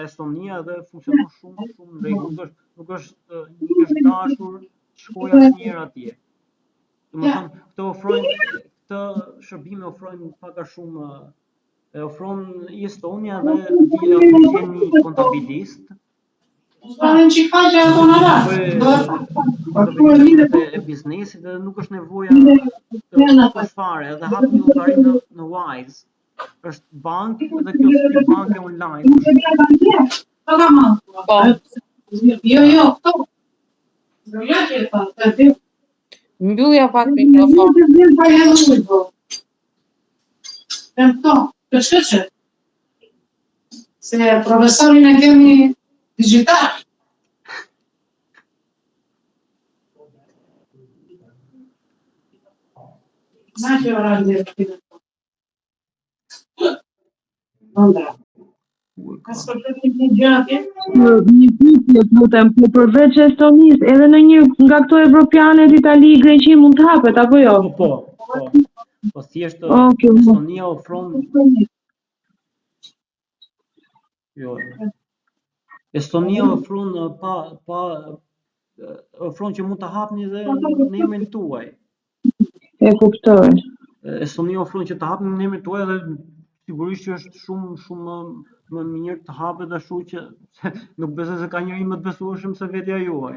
Estonia dhe funksionon shumë në rregull. Nuk është një dashur shkoj asnjëherë atje. Domethënë, këtë shërbime ofrojnë pak a shumë, e ofron i Estonia dhe ofron një kontabilist. E biznesit dhe nuk është nevoja të fare, edhe hap një llogari në Wise. Është bankë dhe kjo është banke online. Mbyllja pak mikrofon. Se profesorin e kemi digital. Ma që orar dhe këtë. Londra. Një pyetje lutem, po përveç Estonisë, edhe në një nga këto evropianet, Itali, Greqi mund të hapet apo jo? Po thjesht Estonia ofron Estonia ofron që mund të hapni dhe në emrin tuaj. E kuptoj. Estonia ofron që të hapni në emrin tuaj dhe sigurisht që është shumë më mirë të hapet dhe ashtu që nuk besoj se ka njëri më të besueshëm se vetja juaj.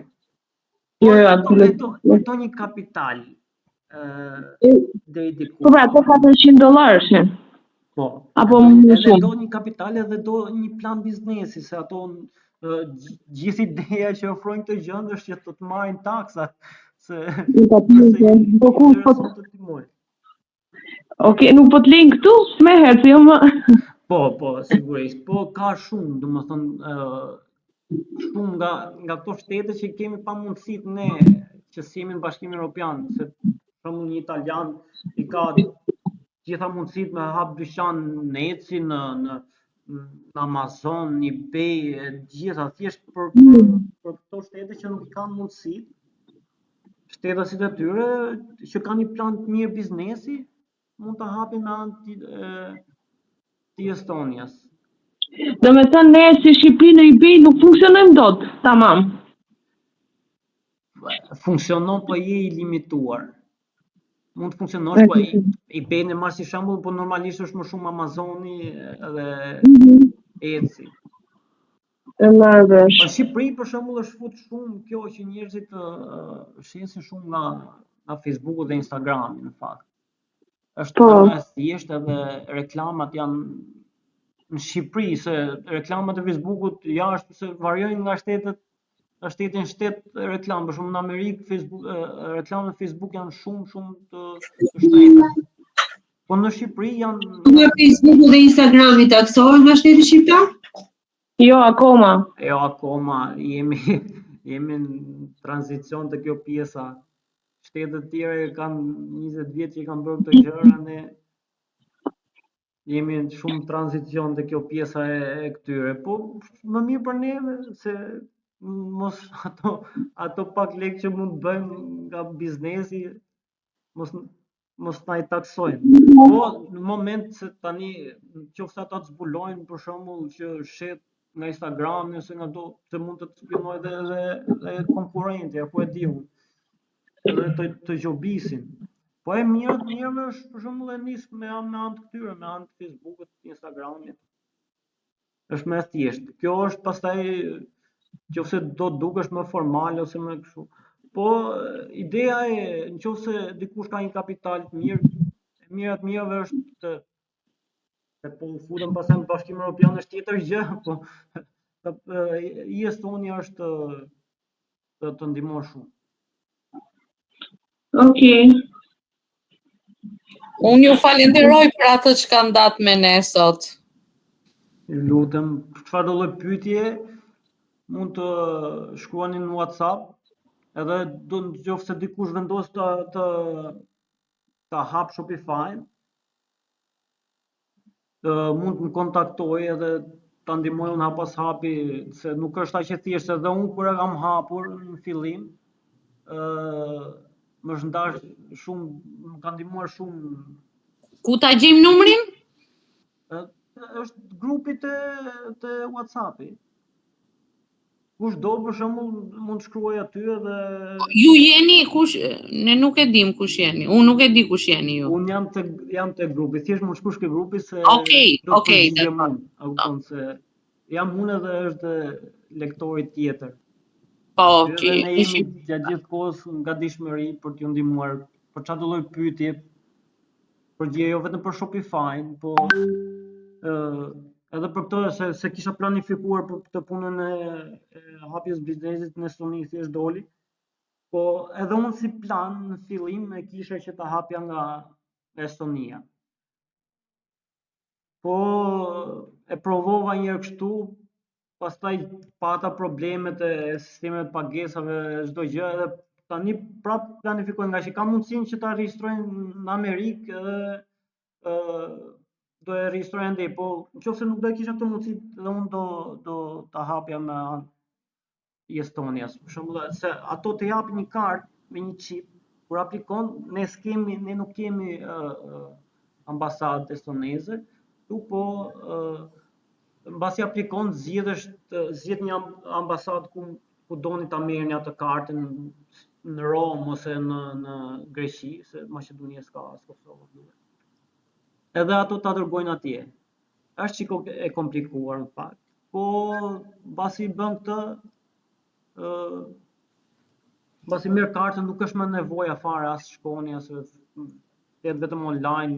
Jeton një kapital deri diku. Po pra, $400. Po. Apo më shumë. Do një kapital edhe do një plan biznesi, se ato gjithë ideja që ofrojnë këtë gjë është që të marrin taksat, Okej, nuk po të lejnë këtu, smehet, jo më. Po, sigurisht. Po ka shumë, domethënë shumë nga këto shtete që kemi pa mundësit ne që si jemi në Bashkimin Evropian, se për shembull një italian i ka gjitha mundësit me hap dyqan në Etsy, në Amazon, në eBay, gjitha thjesht për këto shtete që nuk kanë mundësit, shtetasit e tyre që kanë një plan të mirë biznesi, mund të hapin me anë të Estonias. Do me thënë ne si Shqipëri në eBay nuk funksionojmë dot, tamam. Funksionon, po je i limituar. Mund të funksionosh, po eBay në marrë si shembull, po normalisht është më shumë Amazoni dhe Etsy. Në Shqipëri për shembull është fut shumë kjo që njerëzit shesin shumë nga Facebooku dhe Instagrami në fakt. Është më thjesht edhe reklamat janë në Shqipëri, se reklamat e Facebookut jashtë se variojnë nga shtetet në shtet reklamë, për shumë në Amerikë reklamat e Facebook janë shumë të shtrenjta. Po në Shqipëri janë... Nga Facebook dhe Instagrami taksohen nga shteti shqiptar? Jo, akoma. Jo, akoma jemi në tranzicion të kjo pjesa. Shtetet tjera kanë 20 vjet që i kanë bërë këtë gjëra, ne jemi shumë tranzicion të kjo pjesa e këtyre. Po më mirë për neve se mos ato pak lekë që mund bëjmë nga biznesi mos na i taksojnë. Po në moment se tani qoftë ata të zbulojnë për shembull që shet nga Instagrami ose nga do se mund të spionojë edhe konkurrenti apo e di unë. Edhe të gjobisin. Po e mirë është për shembull e nis me anë të këtyre, me anë të Facebookut, Instagramit. Është më thjesht. Kjo është pastaj nëse do dukesh më formal ose më kështu. Po ideja e nëse dikush ka një kapital të mirë, mirat mirave është se po futen pastaj në Bashkimin Evropian është tjetër gjë, po Estonia është të ndihmon shumë. Okej. Unë ju falenderoj për atë që kanë datë me ne sot. Lutem, çfarë do lloj pyetje mund të shkruani në WhatsApp, edhe do nëse dikush vendos ta hap Shopify, mund të më kontaktojë edhe ta ndihmoj unë pas hapi, se nuk është aq e thjeshtë, edhe unë kur e kam hapur në fillim, më zhdash shumë, më ka ndihmuar shumë. Ku ta gjejmë numrin? Është grupi të WhatsApp-i. Kush do për shembull mund të shkruaj aty edhe Ju jeni kush? Ne nuk e dim kush jeni. Unë nuk e di kush jeni ju. Unë jam te grupi, thjesht mund shkruash ke grupi se Okej. Kupton se jam unë edhe është lektori tjetër. Po, Ne jemi gjatë gjithë kohës nga dishmëri për t'ju ndihmuar për çfarë do lloj pyetje, përgjigje jo vetëm për Shopify, po edhe për këtë se kisha planifikuar për këtë punën e hapjes biznesit në Estoni thjesht doli. Po edhe unë si plan në fillim e kisha që ta hapja nga Estonia. Po e provova një herë kështu, pastaj pata problemet e sistemeve të pagesave, çdo gjë, edhe tani prap planifikoj nga që kam mundësinë që ta regjistroj në Amerikë edhe do e regjistroj ende, po nëse nuk do e kisha këtë mundësi, edhe unë do ta hapja me anë Estonias. Për shembull, se ato të japin një kartë me një çip, kur aplikon, ne nuk kemi ambasadë estoneze, po mbasi aplikon zgjedh një ambasadë ku doni ta merrni atë kartën në Rom ose në Greqi, se Maqedonia s'ka as Kosovë duhet. Edhe ato ta dërgojnë atje. Është çiko e komplikuar në fakt. Po mbasi bën këtë, mbasi merr kartën nuk është më nevoja fare as shkoni as vetëm online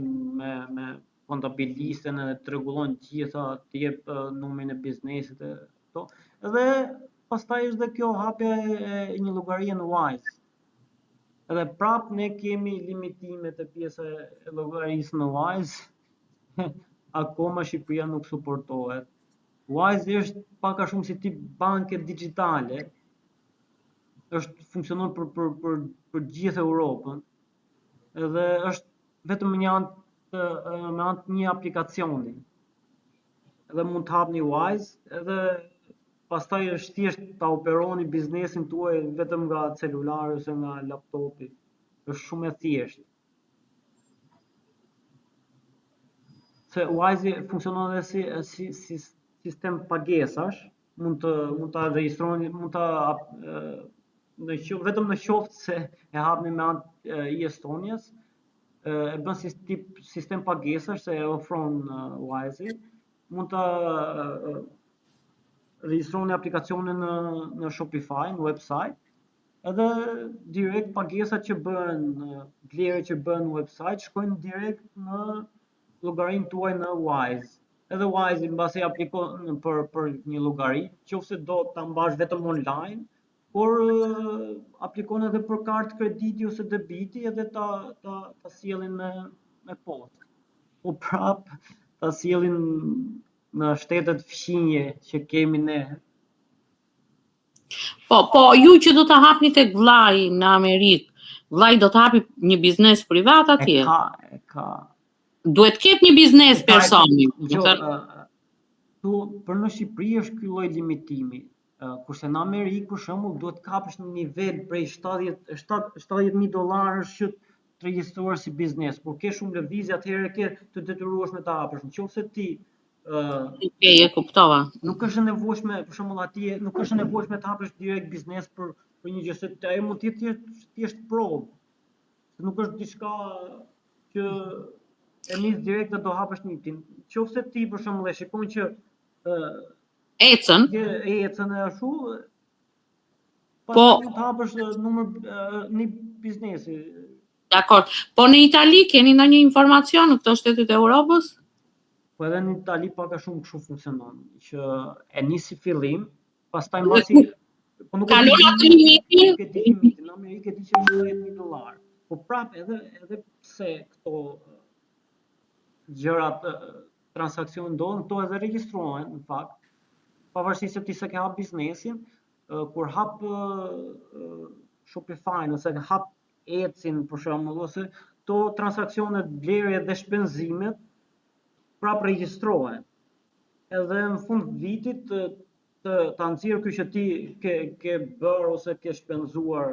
me kontabilisten edhe të rregullon gjitha, të jep numrin e biznesit e këto. Edhe pastaj është dhe kjo hapja e një llogarie në Wise. Edhe prap ne kemi limitime të pjesa e llogarisë në Wise. Akoma Shqipëria nuk suportohet. Wise është pak a shumë si tip banke digjitale. Funksionon për gjithë Europën. Edhe është vetëm me anë të një aplikacioni. Edhe mund të hapni Wise, edhe pastaj është thjesht ta operoni biznesin tuaj vetëm nga celulari ose nga laptopi. Është shumë e thjeshtë. Se Wise funksionon edhe si sistem pagesash, mund ta regjistroni, vetëm në qoftë se e hapni me anë Estonias, e bën si tip sistem pagesash se e ofron Wise, mund ta regjistroni aplikacionin në Shopify, në website, edhe direkt pagesat që bëhen, vlerët që bëhen në website shkojnë direkt në llogarinë tuaj në Wise. Edhe Wise mbasi aplikon për një llogari, nëse do ta mbash vetëm online, por aplikon edhe për kartë krediti ose debiti edhe ta sjellin me poshtë. po prap ta sjellin në shtetet fqinje që kemi ne. Po, ju që do të hapni tek vllai në Amerikë, vllai do të hapi një biznes privat atje? E ka. Duhet ketë një biznes personi. Tu për në Shqipëri është ky lloj limitimi. Kurse në Amerikë për shembull duhet kapësh në nivel prej $70,000 që të regjistrohesh si biznes, por ke shumë lëvizje atëherë ke të detyruosh me ta hapësh. Nëse ti e kuptova. Nuk është e nevojshme, për shembull atje, nuk është e nevojshme të hapësh direkt biznes për një gjë se ajo mund të jetë thjesht provë. Nuk është diçka që e nis direkt dhe do hapësh nitin. Nëse ti për shembull e shikon që ecën e ashtu, po të hapësh një biznesi. Dakor. Po në Itali keni ndonjë informacion në këto shtetet e Europës? Po edhe në Itali pak a shumë kështu funksionon, që e nisi fillim, pastaj mbasi po nuk kalon atë limitin. Në Amerikë di që është $10,000. Po prap edhe pse këto gjërat transakcion ndodhen, këto edhe regjistrohen në fakt. Pavarësisht se ti se ke hap biznesin, kur hap Shopify ose hap Etsy për shembull, ose to transaksionet blerje dhe shpenzimet prap regjistrohen. Edhe në fund vitit ta nxjerr ky që ti ke bërë ose ke shpenzuar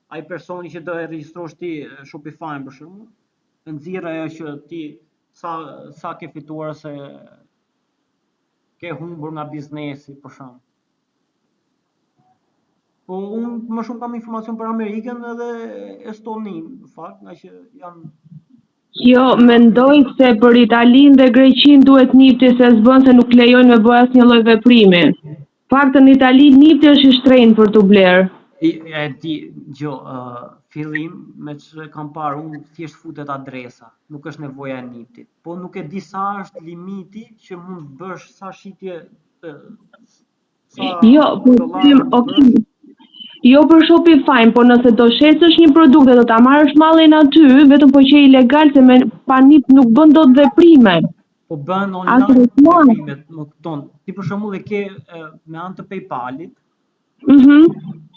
ai personi që do e regjistrosh ti Shopify për shembull, nxjerr ajo që ti sa ke fituar ose ke humbur nga biznesi për shembull. Po unë më shumë kam informacion për Amerikën edhe Estoninë, në fakt, nga që janë. Jo, mendoj se për Italinë dhe Greqinë duhet nipti se s'bën se nuk lejojnë me bëj asnjë lloj veprimi. Faktën në Itali nipti është i shtrenjtë për t'u bler. E di, fillim me që kam parë unë thjesht futet adresa, nuk është nevoja e niptit. Po nuk e di sa është limiti që mund të bësh sa shitje Jo për Shopify, po nëse do shesësh një produkt dhe do ta marrësh mallin aty, vetëm po që je ilegal se me pa nip nuk bën dot veprime. Po bën online veprimet, më kupton. Ti për shembull e ke me anë të PayPal-it.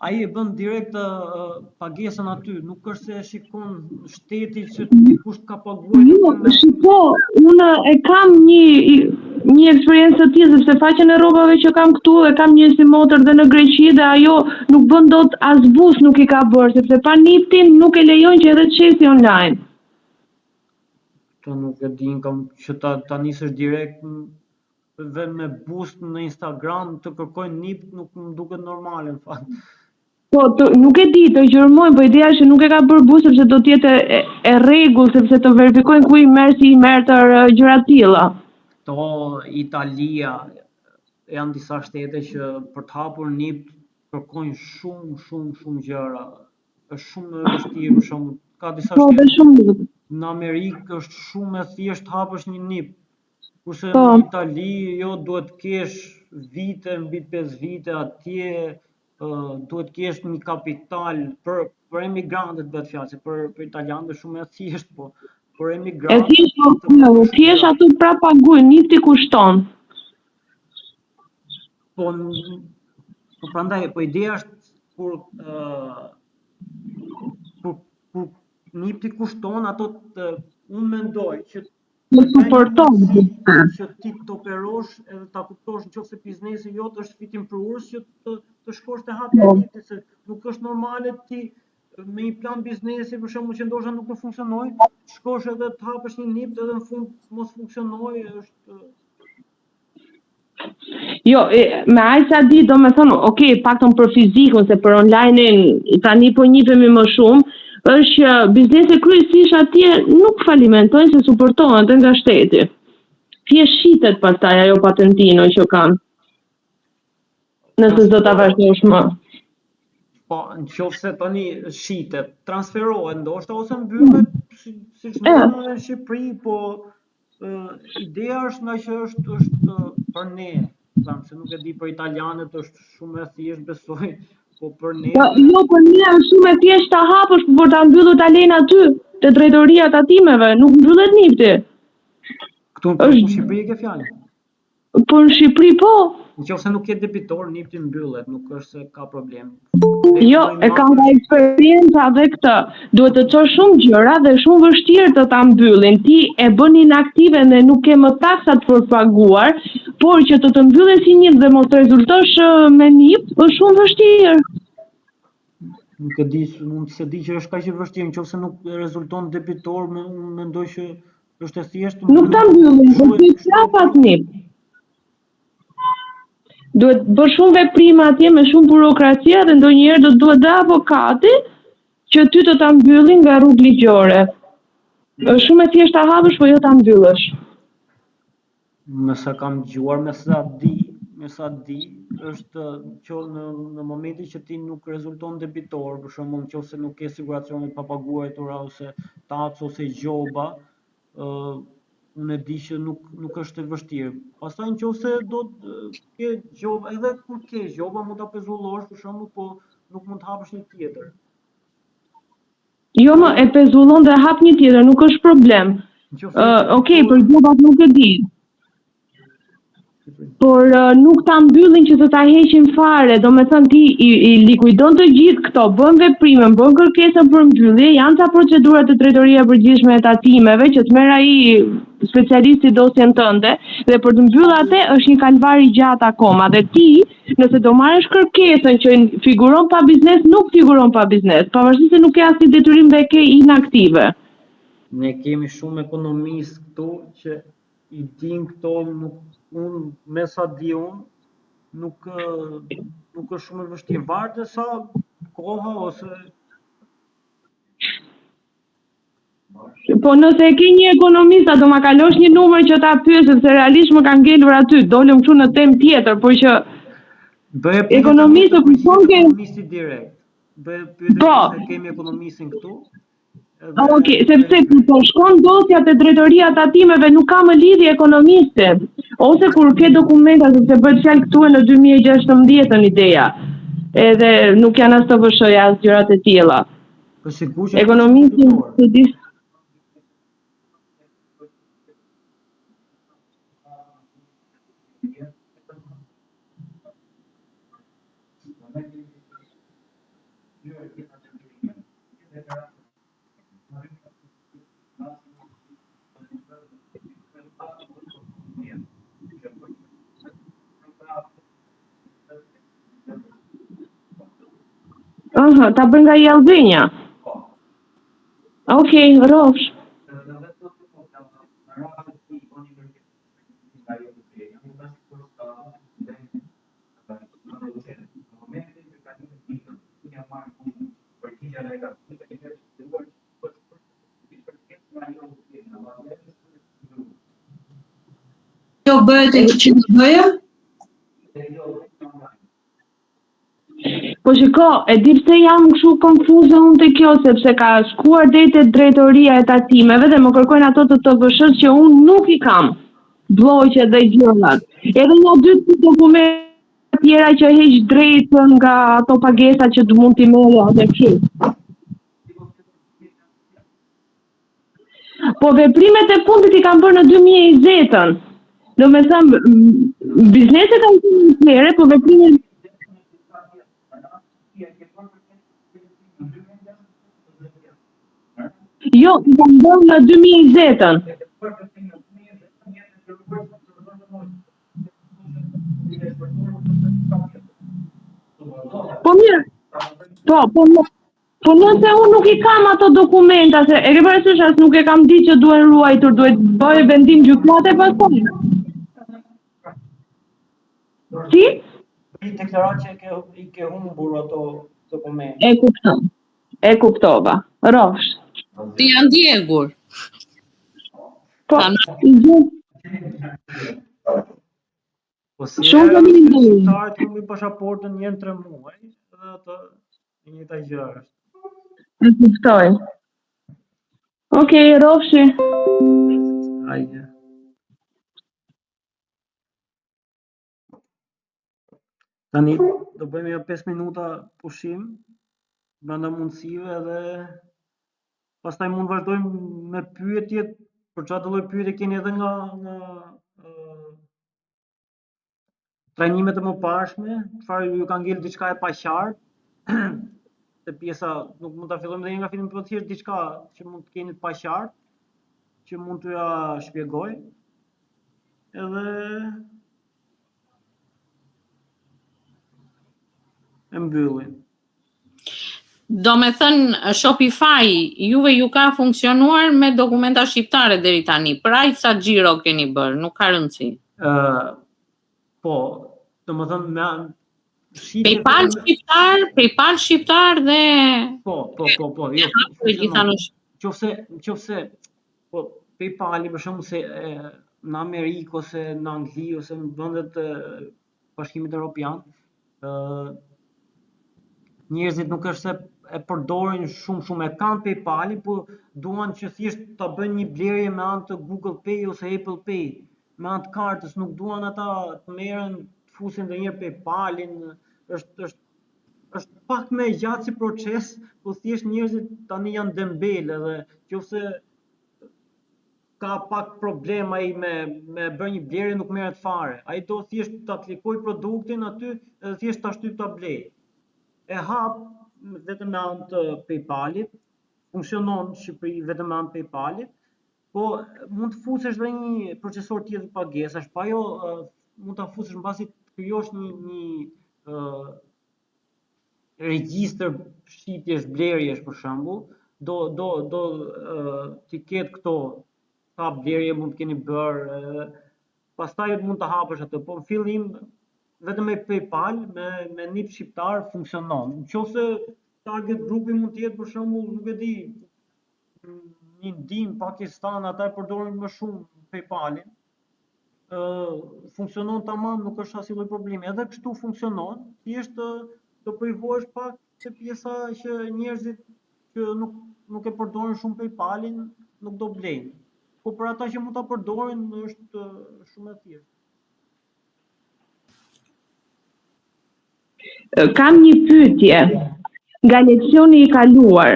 Ai e bën direkt pagesën aty, nuk është se shikon shteti që kush ka paguar. Jo, shiko, unë e kam një eksperiencë të tillë sepse faqen e rrobave që kam këtu e kam një si motër dhe në Greqi dhe ajo nuk bën dot as bus nuk i ka bërë sepse pa niptin nuk e lejojnë që edhe të shesi online. Të nuk e din kam që ta nisësh direkt dhe me boost në Instagram të kërkojnë nip nuk më duket normale në fakt. Po, nuk e di, të gjërmojnë, po ideja është që nuk e ka bërë boost sepse do të jetë e rregull sepse të verifikojnë ku i merr si i merr gjëra të tilla. To Italia janë disa shtete që për të hapur nip kërkojnë shumë gjëra. Është shumë e vështirë, për shembull, ka disa shtete. Në Amerikë është shumë e thjeshtë hapësh një nip. Kurse në Itali duhet kesh vite, mbi 5 vite atje, duhet kesh një kapital për emigrantët bëhet fjalë, se për italianët është shumë e thjeshtë, po për emigrantët. Thjesht aty prap paguajnë, nifti kushton. Po prandaj, po ideja është kur nifti kushton, ato unë mendoj që që ti të operosh edhe ta kuptosh nëse biznesi jot është fitimprurës që të shkosh te hapi i niptit, se nuk është normale ti me një plan biznesi për shembull që ndoshta nuk do funksionoj, shkosh edhe të hapësh një nip edhe në fund mos funksionoj, është Jo, me aq sa di, domethënë, okay, paktën për fizikun se për online-in tani po njihemi më shumë, është që biznese kryesisht atje nuk falimentojnë se suportohen nga shteti. Thjesht shitet pastaj ajo patentino që kanë. Nëse do ta vazhdosh më. Po, nëse tani shitet, transferohet ndoshta ose mbyllet siç në Shqipëri, po ideja është nga që është për ne, se nuk e di për italianët është shumë e thjeshtë besoj. Po për ne. Jo, për ne është shumë e thjeshtë ta hapësh, por ta mbyllur ta lejnë aty te drejtoria tatimeve, nuk mbyllet nipti. Këtu në Shqipëri e ke fjalën. Po në Shqipëri po. Nëse nuk ke debitor, nipti mbyllet, nuk është se ka problem. Jo, e kam nga eksperjenca dhe këtë. Duhet të çosh shumë gjëra dhe shumë vështirë të ta mbyllin. Ti e bën inaktive dhe nuk ke më taksat për paguar, por që të mbyllesh si NIP dhe mos rezultosh me NIP, është shumë vështirë. Nuk e di, mund se di që është kaq e vështirë, nëse nuk rezulton debitor, unë mendoj që është e thjeshtë. Nuk ta mbyllin, do të flas NIP. Duhet bërë shumë veprima atje me shumë burokracia dhe ndonjëherë do duhet dhe avokati që ty të ta mbyllin nga rrugë ligjore. Është shumë e thjeshtë ta hapësh, po jo ta mbyllësh. Me sa kam dëgjuar, me sa di, është që në momentin që ti nuk rezulton debitor, për shembull nëse nuk ke siguracione pa paguar ose tax ose gjoba, unë e di që nuk është e vështirë. Pastaj nëse do të ke gjoba, edhe kur ke gjoba mund ta pezullosh për shembull, po nuk mund të hapësh një tjetër. Jo, më e pezullon dhe hap një tjetër, nuk është problem. Okej, për gjobat nuk e di. Por nuk ta mbyllin që të ta heqin fare, do me thënë ti i likuidon të gjithë këto, bën veprime, bën kërkesën për mbyllje, janë ca procedurat të drejtoria e përgjithshme e tatimeve që të merr ai specialisti dosjen tënde dhe për të mbyllur atë është një kalvar i gjatë akoma dhe ti, nëse do marrësh kërkesën që figuron pa biznes, nuk figuron pa biznes, pavarësisht se nuk ke asnjë detyrim dhe ke inaktive. Ne kemi shumë ekonomistë këtu që i din këto, unë me sa di unë, nuk është shumë e vështirë, varet sa koha ose. Po nëse e ke një ekonomista, do ma kalosh një numër që ta pyes, sepse realisht më ka ngelur aty, dolëm këtu në temë tjetër, por që ekonomistë ekonomisti direkt. Bëj pyetje se kemi ekonomistin këtu. Okej, sepse kur po shkon dosja te drejtoria tatimeve nuk ka më lidhje ekonomiste. Ose kur ke dokumenta, sepse bëhet fjalë këtu në 2016 ideja. Edhe nuk janë as të vëshoja as gjërat e tilla. Po sigurisht. Ekonomisti se di. Ta bën nga i Albania. Okej, rrofsh. Jo bëhet e që të bëja? Po shiko, e di pse jam kështu konfuze unë te kjo, sepse ka shkuar deri te drejtoria e tatimeve dhe më kërkojnë ato të TVSH që unë nuk i kam. Bllogje dhe gjërat. Edhe një 2 dokumente tjera që heq drejt nga ato pagesa që mund t'i merrja atë kështu. Po veprimet e fundit i kam bërë në 2020-ën. Do me thëmë, bizneset kanë qenë në flere, po veprimet jo, i kam bërë në 2020-ën. Po mirë, po nëse unë nuk i kam ato dokumenta, se e ke parasysh as nuk e kam ditë që duhen ruajtur, duhet bëj vendim gjykate pastaj. Si? I deklarat që i ke humbur ato dokumente. E kuptova. Rrofsh. Ti janë djegur. Po, shumë të mirë. Humbi pasaportën 1-3 muaj, edhe ato e njëjta gjë është. E kuptoj. Okej, rrofshi. Hajde. Tani do bëjmë 5 minuta pushim brenda mundësive dhe pastaj mund vazhdojmë me pyetjet për çfarë lloj pyetje keni edhe nga trajnimet e mëparshme, çfarë ju ka ngel diçka e paqartë, se pjesa nuk mund ta fillojmë dhe nga fillimi, por thjesht diçka që mund të keni të paqartë, që mund t'ja shpjegoj, edhe e mbyllim. Do me thënë, Shopify juve ju ka funksionuar me dokumenta shqiptare deri tani. Pra sa xhiro keni bërë, nuk ka rëndësi. Po, do më thënë me PayPal shqiptar dhe po, jo. Qofse po PayPal-i për shembull se në Amerikë ose në Angli ose në vendet e Bashkimit Evropian, njerëzit nuk është se e përdorin shumë, e kanë PayPal-in, por duan që thjesht ta bëjnë një blerje me anë të Google Pay ose Apple Pay, me anë të kartës, nuk duan ata të merren, të fusin ndonjëherë PayPal-in, është pak më gjatë si proces, po thjesht njerëzit tani janë dembelë dhe qofse ka pak problem ai me bërë një blerje nuk merret fare. Ai do thjesht ta klikoj produktin aty dhe thjesht ta shtyp ta blej. E hap vetëm me anë të PayPal-it, funksionon në Shqipëri vetëm me anë të PayPal-it, po mund të fusesh dhe një procesor tjetër pagesash, pa ajo mund ta fusesh mbasi të krijosh një regjistër shitjesh, blerjesh për shembull, do t'i ketë këto sa blerje mund të keni bërë, pastaj mund të hapësh atë, po në fillim vetëm me PayPal, me NIP shqiptar funksionon. Nëse target grupi mund të jetë për shembull, nuk e di, një ndim Pakistan, ata e përdorin më shumë PayPal-in. Funksionon tamam, nuk është asnjë lloj problemi. Edhe kështu funksionon, thjesht do privohesh pak se pjesa që njerëzit që nuk e përdorin shumë PayPal-in, nuk do blejnë. Po për ata që mund ta përdorin është shumë e thjeshtë. Kam një pyetje nga leksioni i kaluar,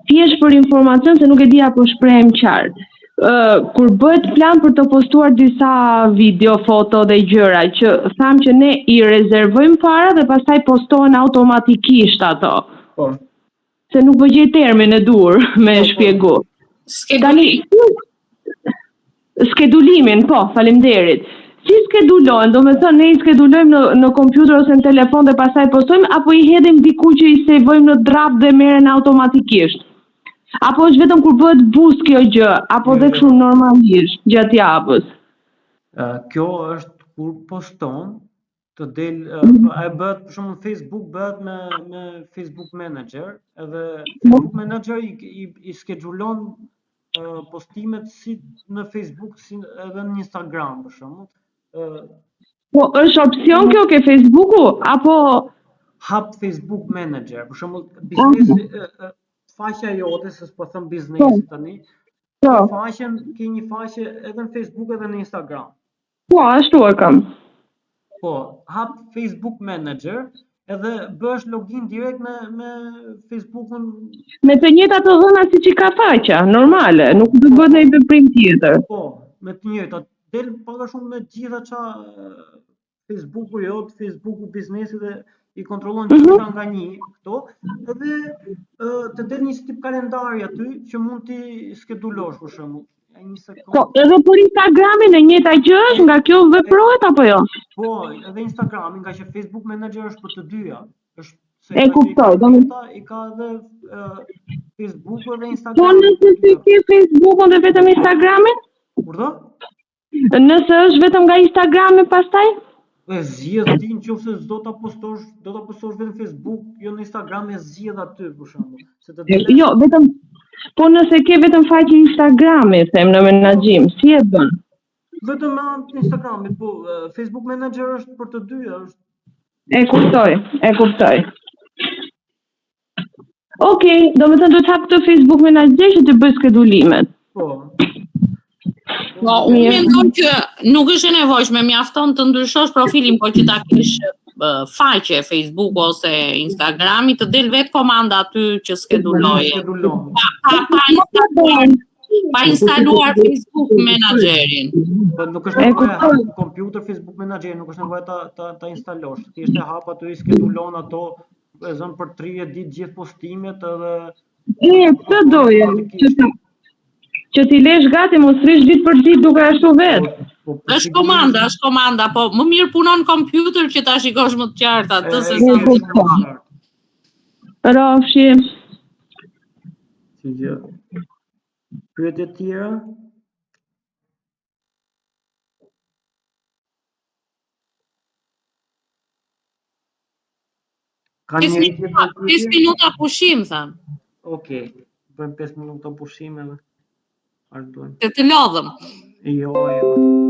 thjesht për informacion se nuk e di apo shprehem qartë. Kur bëhet plan për të postuar disa video, foto dhe gjëra, që tham që ne i rezervojmë para dhe pastaj postohen automatikisht ato. Po. Se nuk po gjej termin e dur me shpjegu. Skedulimin, po, faleminderit. Si skedulohen, do me thënë ne i skedulojmë në kompjuter ose në telefon dhe pastaj postojmë, apo i hedhim diku që i sevojmë në drap dhe merren automatikisht? Apo është vetëm kur bëhet boost kjo gjë, apo dhe kështu normalisht gjatë javës? Kjo është kur poston të del, e bëhet për shembull Facebook bëhet me Facebook Messenger, edhe Facebook Messenger i skedulon postimet si në Facebook si edhe në Instagram për shembull. Po është opsion kjo ke Facebooku apo hap Facebook Messenger, për shembull biznesi faqja jote, se s'po them biznesi tani. Faqen ke një faqe edhe në Facebook edhe në Instagram. Po, ashtu e kam. Po, hap Facebook Messenger edhe bësh login direkt me Facebookun. Me të njëjtat të dhëna siç i ka faqja, normale, nuk do bëhet ndonjë veprim tjetër. Po, me të njëjtat. Del pak a shumë me gjitha ça Facebooku jot, Facebooku biznesi dhe i kontrollon gjitha nga një këto, edhe të del një tip kalendari aty që mund t'i skedulosh për shembull. Po, edhe për Instagramin e njëjta gjë është, nga kjo veprohet apo jo? Po, edhe Instagramin, nga që Facebook Messenger është për të dyja. E kuptoj, i ka edhe Facebooku dhe Instagramin. Po, nëse ti ke Facebookun dhe vetëm Instagramin? Urdhë? Nëse është vetëm nga Instagrami pastaj? Zgjedh ti nëse do ta postosh vetëm Facebook, jo në Instagram, e zgjedh aty për shembull. Jo, vetëm po nëse ke vetëm faqe Instagrami, them në menaxhim, si e bën? Vetëm me anë të Instagramit, po Facebook Messenger është për të dyja, është. E kuptoj. Okej, do të thënë do të hap të Facebook Messenger që të bëj skedulimet. Po. Po, unë mendoj që nuk është e nevojshme, mjafton të ndryshosh profilin, por që ta kesh faqe Facebook ose Instagrami, të del vetë komanda aty që skeduloj. pa instaluar Facebook Managerin. Po nuk është nevoja hap kompjuter Facebook Manager, nuk është nevoja ta instalosh. Thjesht e hap aty, skedulon ato, e zon për 30 ditë gjithë postimet edhe Këtë doje, që ti lesh gati, mos rish ditë për ditë duke ashtu vetë. Është komanda, po më mirë punon kompjuter që ta shikosh më të qartë atë se sa. Rafshi. Si gjë. Pyetje tjera? Ka një 5 minuta pushim, tham. Okej, bëjmë 5 minuta pushim edhe ardojmë. Se të lodhëm. Jo.